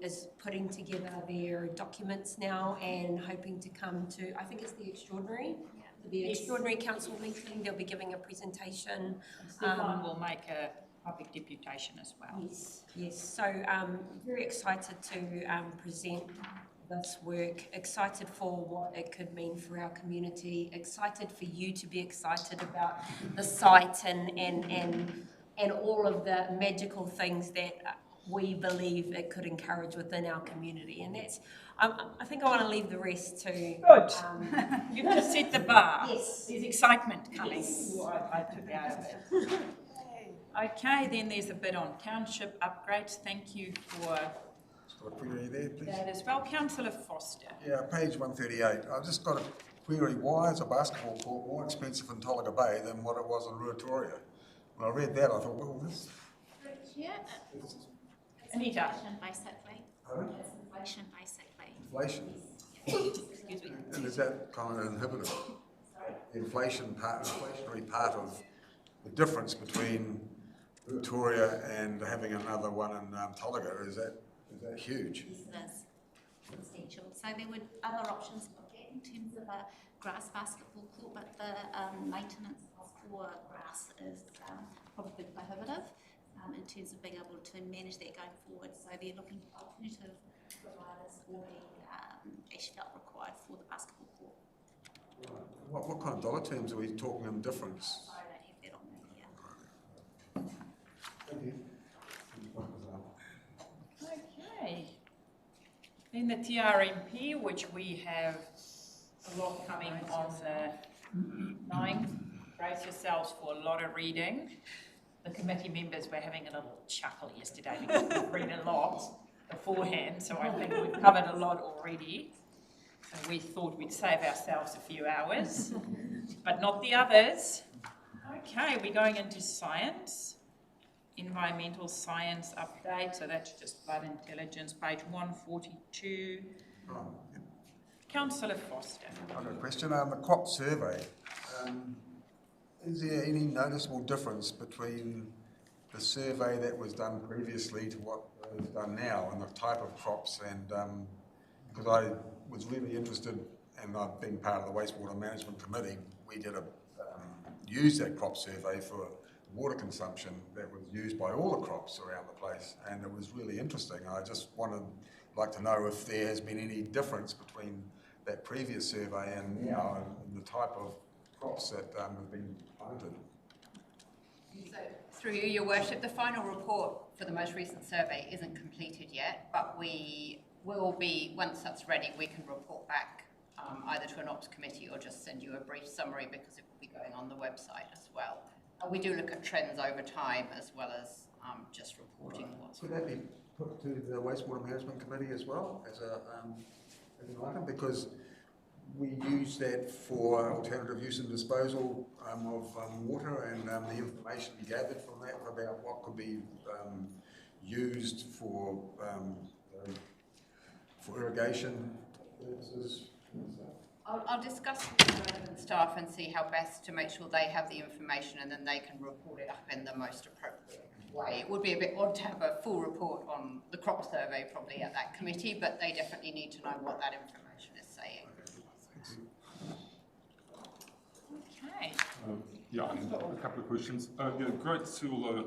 is putting together their documents now and hoping to come to, I think it's the Extraordinary, Extraordinary Council meeting. They'll be giving a presentation. Stefan will make a public deputation as well. Yes, yes. So very excited to present this work, excited for what it could mean for our community, excited for you to be excited about the site and all of the magical things that we believe it could encourage within our community. And that's, I think I want to leave the rest to... Good. You've just set the bar. Yes. There's excitement coming. Yes. I took out of it. Okay, then there's a bit on township upgrades. Thank you for Just got a query there, please. that as well. Councillor Foster. Yeah, page 138. I've just got a query. Why is a basketball court more expensive in Tolaga Bay than what it was in Ruatoria? When I read that, I thought, well, this... Yeah. Anita. Inflation, basically. Pardon? It's inflation, basically. Inflation. Excuse me. And is that kind of inhibitive? The inflationary part of the difference between Victoria and having another one in Tolaga, is that huge? Yes, it is substantial. So there were other options looked at in terms of a grass basketball court, but the maintenance for grass is probably prohibitive in terms of being able to manage that going forward. So they're looking for alternative providers for the asphalt required for the basketball court. Right. What kind of dollar terms are we talking in difference? I don't have that on me here. Thank you. Okay. Then the TRMP, which we have a lot coming on the 9th. Brace yourselves for a lot of reading. The committee members were having a little chuckle yesterday because we've read a lot beforehand, so I think we've covered a lot already. So we thought we'd save ourselves a few hours, but not the others. Okay, we're going into science. Environmental science update, so that's just flood intelligence, page 142. Councillor Foster. I've got a question. The crop survey, is there any noticeable difference between the survey that was done previously to what is done now and the type of crops? And because I was really interested, and I've been part of the wastewater management committee, we did use that crop survey for water consumption that was used by all the crops around the place, and it was really interesting. I just like to know if there has been any difference between that previous survey and now, and the type of crops that have been planted. So, through you, Your Worship, the final report for the most recent survey isn't completed yet, but we will be, once that's ready, we can report back either to an ops committee or just send you a brief summary because it will be going on the website as well. We do look at trends over time as well as just reporting what's... Could that be put to the wastewater management committee as well as an item? Because we use that for alternative use and disposal of water, and the information gathered from that about what could be used for irrigation purposes. I'll discuss with the relevant staff and see how best to make sure they have the information and then they can report it up in the most appropriate way. It would be a bit odd to have a full report on the crop survey probably at that committee, but they definitely need to know what that information is saying. Okay. Yeah, a couple of questions. Yeah, great to see all the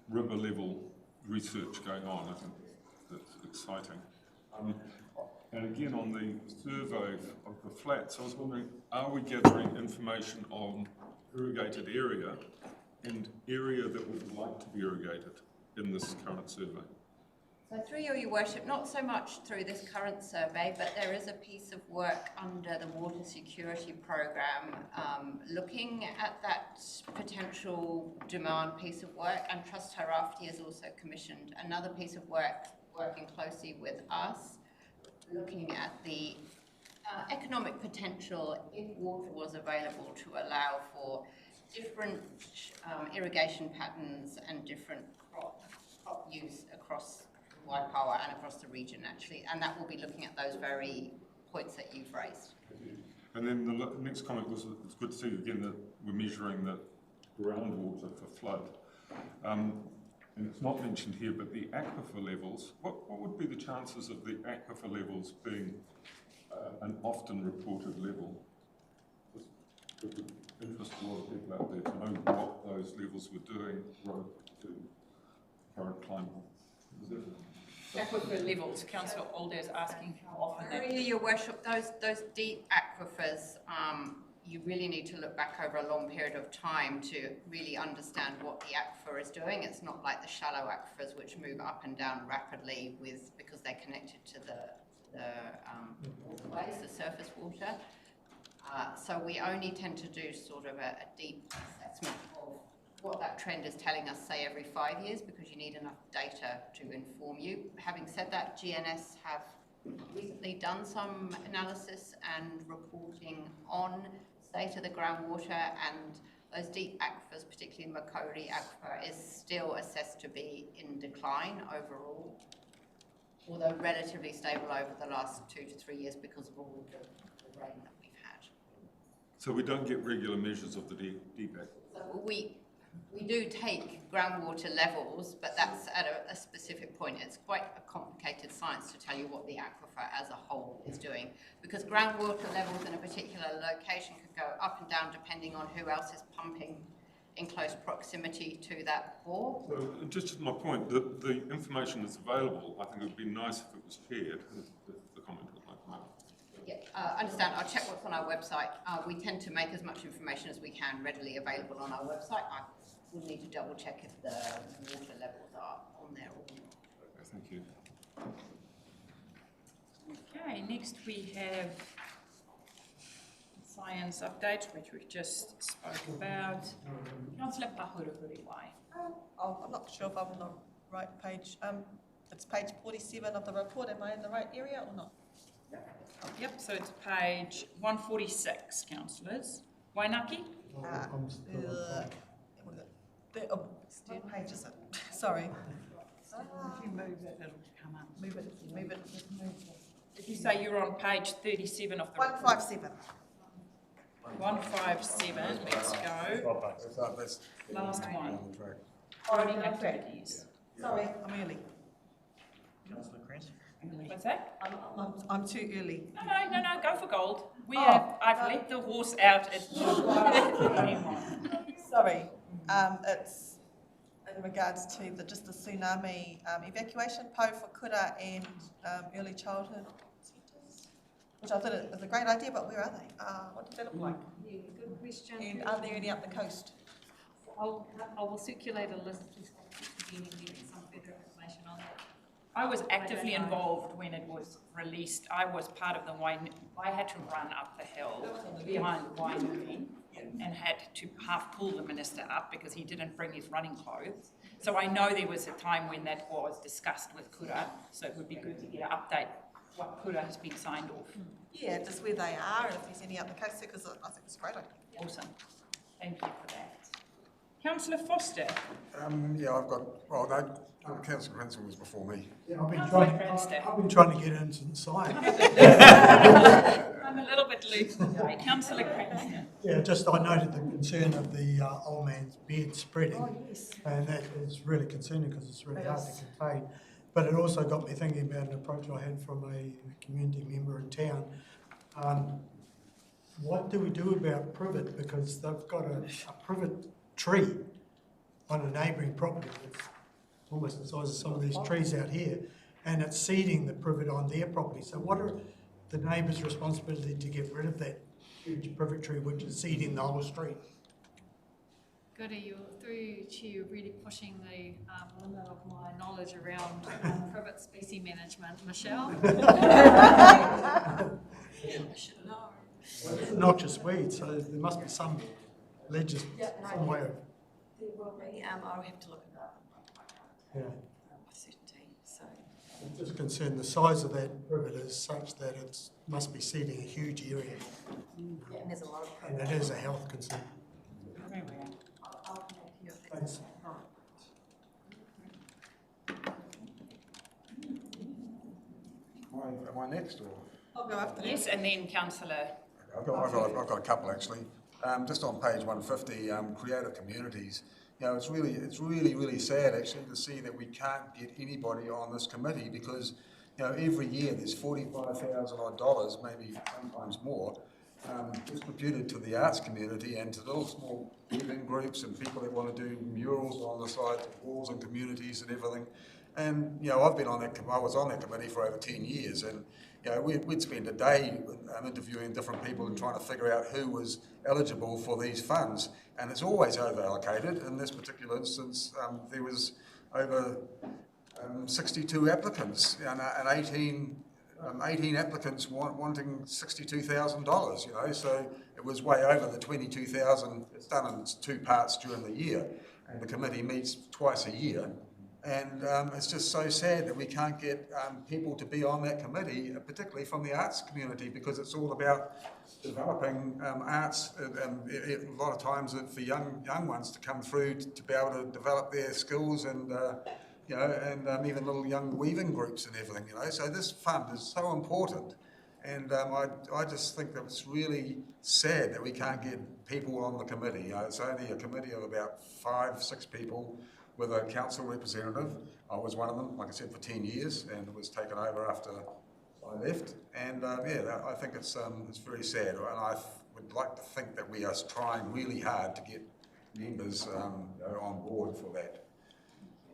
river level research going on. I think that's exciting. And again, on the survey of the flats, I was wondering, are we gathering information on irrigated area and area that would like to be irrigated in this current survey? So through you, Your Worship, not so much through this current survey, but there is a piece of work under the Water Security Programme looking at that potential demand piece of work, and Trust Tairawhiti has also commissioned another piece of work working closely with us, looking at the economic potential if water was available to allow for different irrigation patterns and different crop use across Waipawa and across the region actually, and that will be looking at those very points that you've raised. And then the next comment was, it's good to see again that we're measuring the groundwater for flood. And it's not mentioned here, but the aquifer levels, what would be the chances of the aquifer levels being an often reported level? It would interest a lot of people out there to know what those levels were doing relative to current climate. Aquifer levels, Councillor Alder is asking how often that... Your Worship, those deep aquifers, you really need to look back over a long period of time to really understand what the aquifer is doing. It's not like the shallow aquifers which move up and down rapidly because they're connected to the waterways, the surface water. So we only tend to do sort of a deep assessment of what that trend is telling us, say, every 5 years, because you need enough data to inform you. Having said that, GNS have recently done some analysis and reporting on state of the groundwater, and those deep aquifers, particularly Makori aquifer, is still assessed to be in decline overall, although relatively stable over the last 2 to 3 years because of all the rain that we've had. So we don't get regular measures of the deep aquifer? So we do take groundwater levels, but that's at a specific point. It's quite a complicated science to tell you what the aquifer as a whole is doing, because groundwater levels in a particular location could go up and down depending on who else is pumping in close proximity to that bore. So just to my point, the information that's available, I think it would be nice if it was shared, the comment was like that. Yeah, understand. I'll check what's on our website. We tend to make as much information as we can readily available on our website. I will need to double check if the water levels are on there or not. Thank you. Okay, next we have science updates, which we've just spoke about. Councillor Pahurahuriwai. I'm not sure if I'm on the right page. It's page 47 of the report. Am I in the right area or not? Yep, so it's page 146, councillors. Wainaki? What page is it? Sorry. If you move it, it'll come up. Move it. Did you say you're on page 37 of the 157. 157, let's go. That's Last one. on track. Voting activities. Sorry, I'm early. Councillor Cranston? What's that? I'm too early. No, go for gold. I've let the horse out. Sorry, it's in regards to just the tsunami evacuation, PO for kura and early childhood centres, which I thought it was a great idea, but where are they? What does that look like? Yeah, good question. And are there any up the coast? I will circulate a list to get some further information on that. I was actively involved when it was released. I was part of the I had to run up the hill behind Wainuri and had to half pull the minister up because he didn't bring his running clothes. So I know there was a time when that was discussed with kura, so it would be good to get an update what kura has been signed off. Yeah, just where they are, and if there's any up the coast, because I think it's a great idea. Awesome. Thank you for that. Councillor Foster. Yeah, I've got, well, no, Councillor Cranston was before me. Yeah, I've been trying to get into science. I'm a little bit loose today. Councillor Cranston. Yeah, just I noted the concern of the old man's beard spreading. Oh, yes. And that is really concerning because it's really hard to contain. But it also got me thinking about an approach I had from a community member in town. What do we do about privet? Because they've got a privet tree on a neighbouring property that's almost the size of some of these trees out here, and it's seeding the privet on their property. So what are the neighbours' responsibility to get rid of that huge privet tree which is seeding the whole street? Good, you're through to really pushing the limit of my knowledge around privet species management. Michelle? Well, it's a noxious weed, so there must be some legislation, some way of... There will be, I'll have to look it up. Yeah. With certainty, so. I'm just concerned the size of that privet is such that it must be seeding a huge area. Yeah, and there's a lot of. And it is a health concern. I'll connect you if Thanks. Am I next, or? I'll go after that. Yes, and then Councillor. I've got a couple actually. Just on page 150, creative communities. You know, it's really sad actually to see that we can't get anybody on this committee because, you know, every year there's $45,000 odd, maybe sometimes more, distributed to the arts community and to little small weaving groups and people that want to do murals on the side of walls and communities and everything. And, you know, I was on that committee for over 10 years and, you know, we'd spend a day interviewing different people and trying to figure out who was eligible for these funds. And it's always over-allocated. In this particular instance, there was over 62 applicants and 18 applicants wanting $62,000, you know, so it was way over the 22,000. It's done in two parts during the year. and the committee meets twice a year. And it's just so sad that we can't get people to be on that committee, particularly from the arts community, because it's all about developing arts. A lot of times for young ones to come through to be able to develop their skills and you know, and even little young weaving groups and everything. You know, so this fund is so important. And I just think that it's really sad that we can't get people on the committee. You know, it's only a committee of about 5, 6 people with a council representative. I was one of them, like I said, for 10 years, and was taken over after I left. And yeah, I think it's very sad, and I would like to think that we are trying really hard to get members you know, on board for that.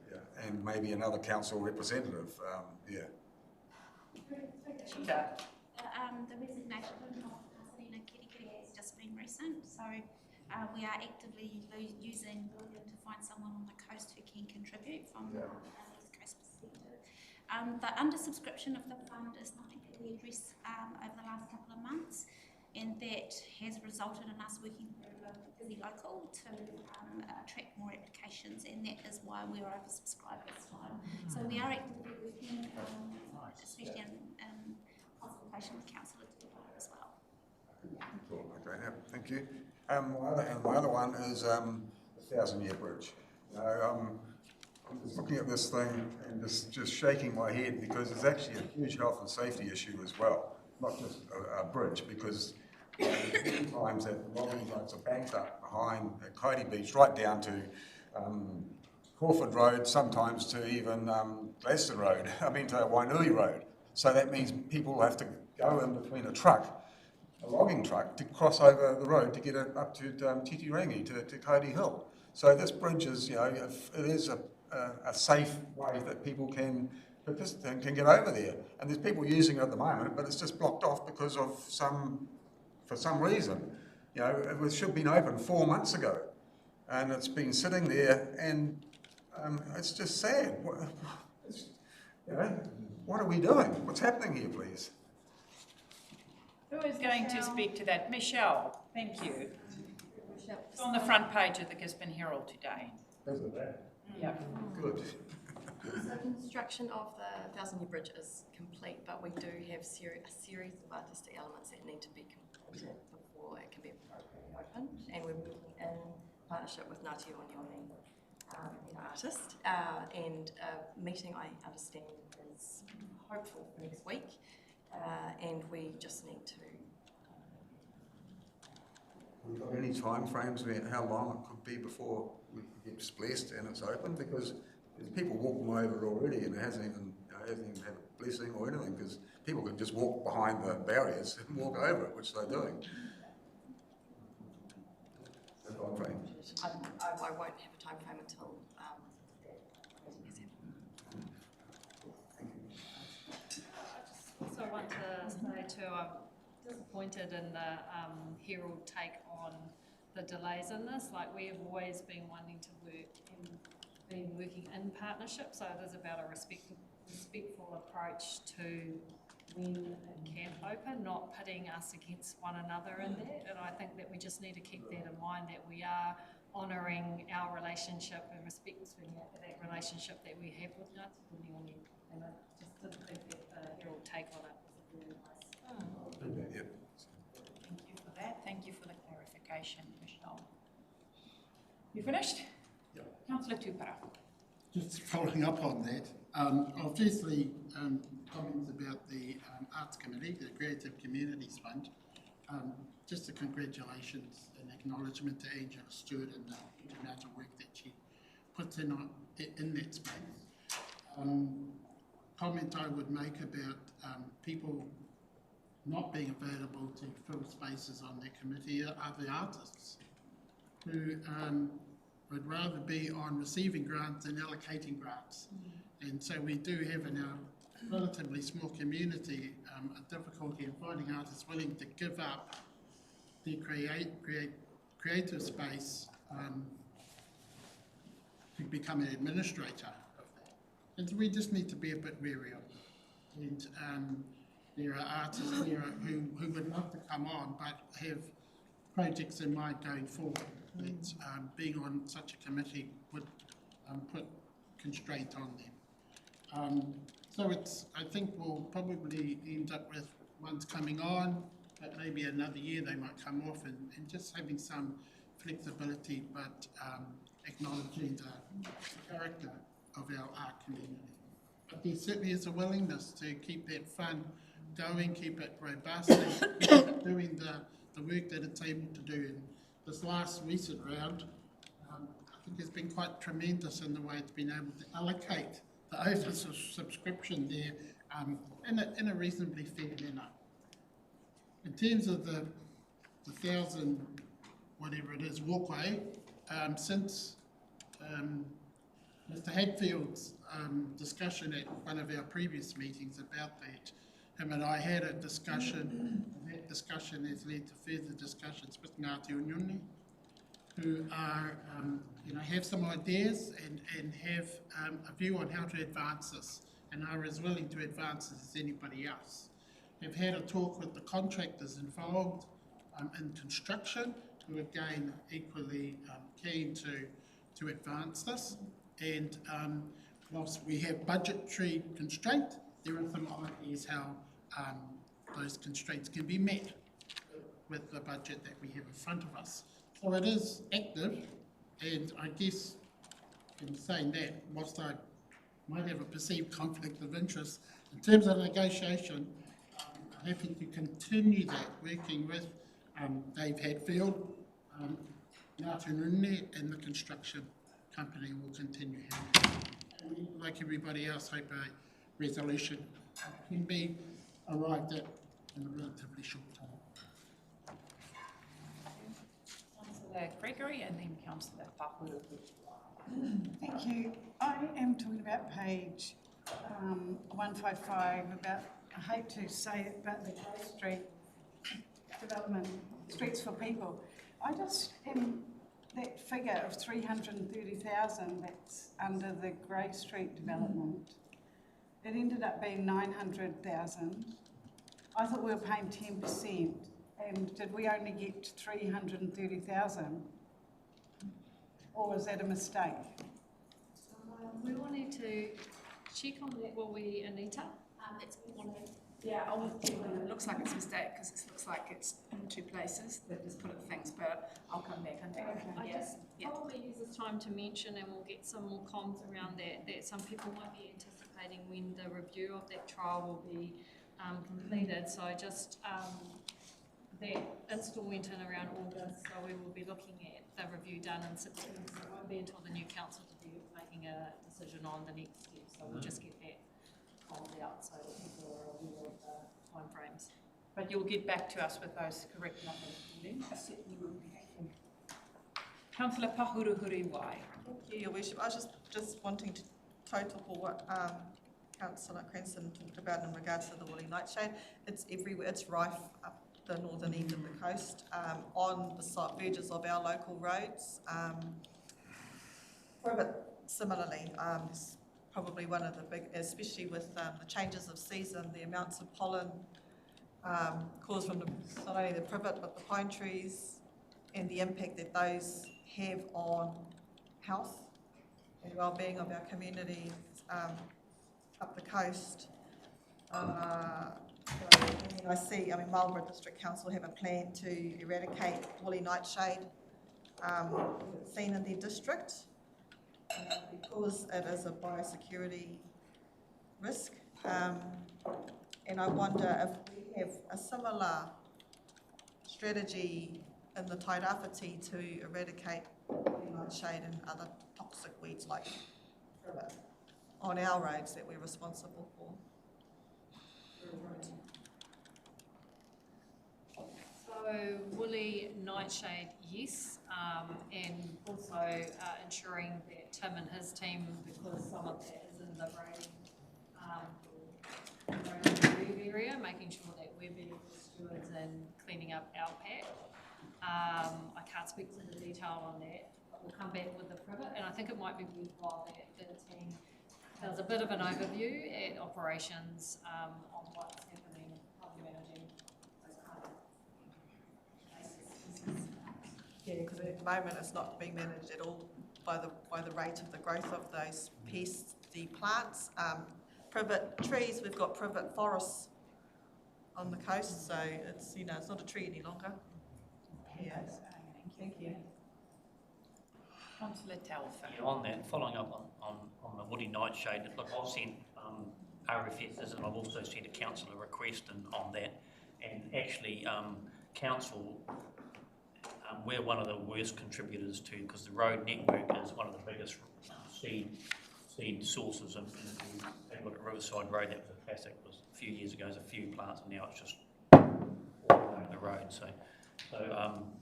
Yeah. And maybe another council representative. Yeah. The resignation of Selina Kirikiri has just been recent, so we are actively using William to find someone on the coast who can contribute from the East Coast perspective. The undersubscription of the fund is something that we addressed over the last couple of months, and that has resulted in us working with the local to attract more applications, and that is why we are oversubscribed this time. So we are actively working, especially in consultation with council as well. Cool. Okay, yeah, thank you. My other one is the 1,000-year bridge. You know, I'm just looking at this thing and just shaking my head, because it's actually a huge health and safety issue as well, not just a bridge, because many times that a lot of these roads are banked up behind Coyote Beach, right down to Crawford Road, sometimes to even Gladstone Road, to Wainui Road. So that means people have to go in between a logging truck, to cross over the road to get it up to Titirangi, to Coyote Hill. So this bridge is, you know, it is a safe way that people can get over there. And there's people using it at the moment, but it's just blocked off because of for some reason. You know, it should have been open 4 months ago, and it's been sitting there, and it's just sad. You know, what are we doing? What's happening here, please? Who is going to speak to that? Michelle, thank you. It's on the front page of the Gisborne Herald today. Is it that? Yeah. Good. So construction of the 1,000-year bridge is complete, but we do have a series of artistic elements that need to be completed before it can be appropriately opened. And we're working in partnership with Ngāti Onioni, artist, and a meeting, I understand, is hopeful for next week, and we just need to. Have we got any time frames about how long it could be before we get blessed and it's open? Because there's people walking over it already, and it hasn't even had a blessing or anything, because people can just walk behind the barriers and walk over it, which they're doing. The time frame. I won't have a time frame until I just also want to say too, I'm disappointed in the Herald take on the delays in this. Like, we have always been wanting to work and been working in partnership, so there's about a respectful approach to when it can open, not pitting us against one another in that. And I think that we just need to keep that in mind, that we are honouring our relationship and respecting that relationship that we have with Ngāti Onioni. And I just didn't think that the Herald take on it was a really nice. Thank you for that. Thank you for the clarification, Michelle. You finished? Yeah. Councillor Tupara. Just following up on that, obviously comments about the Arts Committee, the Creative Communities Fund. Just a congratulations and acknowledgement to Angela Stewart and the amount of work that she puts in that space. Comment I would make about people not being available to fill spaces on their committee are the artists who would rather be on receiving grants than allocating grants. And so we do have in our relatively small community a difficulty in finding artists willing to give up their creative space to become an administrator of that. And so we just need to be a bit wary of it. And there are artists here who would love to come on but have projects in mind going forward. that being on such a committee would put constraint on them. So I think we'll probably end up with ones coming on, but maybe another year they might come off, and just having some flexibility, but acknowledging the character of our art community. But there certainly is a willingness to keep that fund going, keep it robust, and keep doing the work that it's able to do. And this last recent round, I think has been quite tremendous in the way it's been able to allocate the oversubscription there in a reasonably fair manner. In terms of the 1,000, whatever it is, walkway, since Mr. Hadfield's discussion at one of our previous meetings about that, him and I had a discussion, and that discussion has led to further discussions with Ngāti Unioni, who are, have some ideas and have a view on how to advance this, and are as willing to advance this as anybody else. We've had a talk with the contractors involved in construction, who again equally keen to advance this. And whilst we have budgetary constraint, there are some ideas how those constraints can be met with the budget that we have in front of us. So it is active, and I guess in saying that, whilst I might have a perceived conflict of interest, in terms of negotiation, I'm happy to continue that, working with Dave Hadfield, Ngāti Unioni, and the construction company will continue. And like everybody else, hope a resolution can be arrived at in a relatively short time. Councillor Gregory and then Councillor Pahuru. Thank you. I am talking about page 155 about, I hate to say it, but the Grey Street development, Streets for People. I just that figure of 330,000 that's under the Grey Street development, it ended up being 900,000. I thought we were paying 10%, and did we only get 330,000? Or was that a mistake? We will need to check on that, will we, Anita? Yeah, it looks like it's a mistake because it looks like it's in two places. They've just put it things, but I'll come back on that. I just probably use this time to mention, and we'll get some more comms around that some people might be anticipating when the review of that trial will be completed. So just that install went in around August, so we will be looking at the review done in September. So it won't be until the new council to be making a decision on the next step. So we'll just get that comms out so that people are aware of the timeframes. But you'll get back to us with those correct numbers. Councillor Pahuru Huriwai. Thank you, Your Worship. I was just wanting to total what Councillor Cranston talked about in regards to the woolly nightshade. It's everywhere. It's rife up the northern end of the coast, on the verges of our local roads. But similarly, it's probably one of the big, especially with the changes of season, the amounts of pollen caused from not only the privet but the pine trees, and the impact that those have on health and well-being of our communities up the coast. I see, Marlborough District Council have a plan to eradicate woolly nightshade seen in their district because it is a biosecurity risk. And I wonder if we have a similar strategy in the Tairawhiti to eradicate woolly nightshade and other toxic weeds like privet on our roads that we're responsible for. So woolly nightshade, yes, and also ensuring that Tim and his team, because some of that is in the rain area, making sure that we're being stewards and cleaning up our pack. I can't speak to the detail on that, but we'll come back with the privet, and I think it might be worthwhile that the team does a bit of an overview at operations on what's happening, how we're managing those kind of cases. because at the moment it's not being managed at all by the rate of the growth of those pesty plants. Privet trees, we've got privet forests on the coast, so it's, you know, it's not a tree any longer. Yeah. Thank you. Councillor Telfer. Yeah, on that, following up on the woody nightshade, look, I've sent RFSs and I've also sent a councillor request on that, and actually council, we're one of the worst contributors to, because the road network is one of the biggest seed sources, and if you look at Riverside Road, that was a classic, it was a few years ago, there's a few plants, and now it's just all over the road, so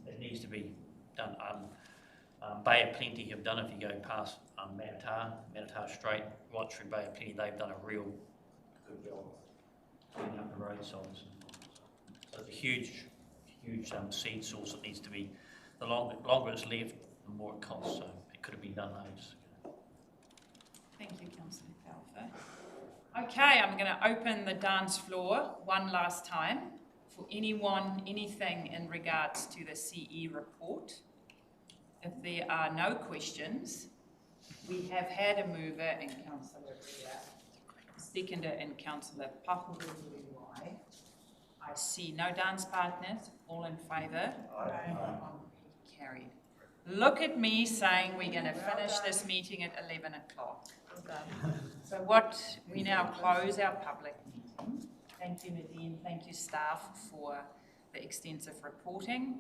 it needs to be done. Bay of Plenty have done, if you go past Manitar Strait, right through Bay of Plenty, they've done a real good job cleaning up the roadsides. So it's a huge seed source that needs to be, the longer it's left, the more it costs, so it could have been done ages ago. Thank you, Councillor Telfer. Okay, I'm going to open the dance floor one last time for anyone, anything in regards to the CE report. If there are no questions, we have had a mover in Councillor Rea, a seconder in Councillor Paparuai. I see no dance partners. All in favour? Aye. Carried. Look at me saying we're going to finish this meeting at 11 o'clock. So we now close our public meeting. Thank you, Nadine. Thank you, staff, for the extensive reporting.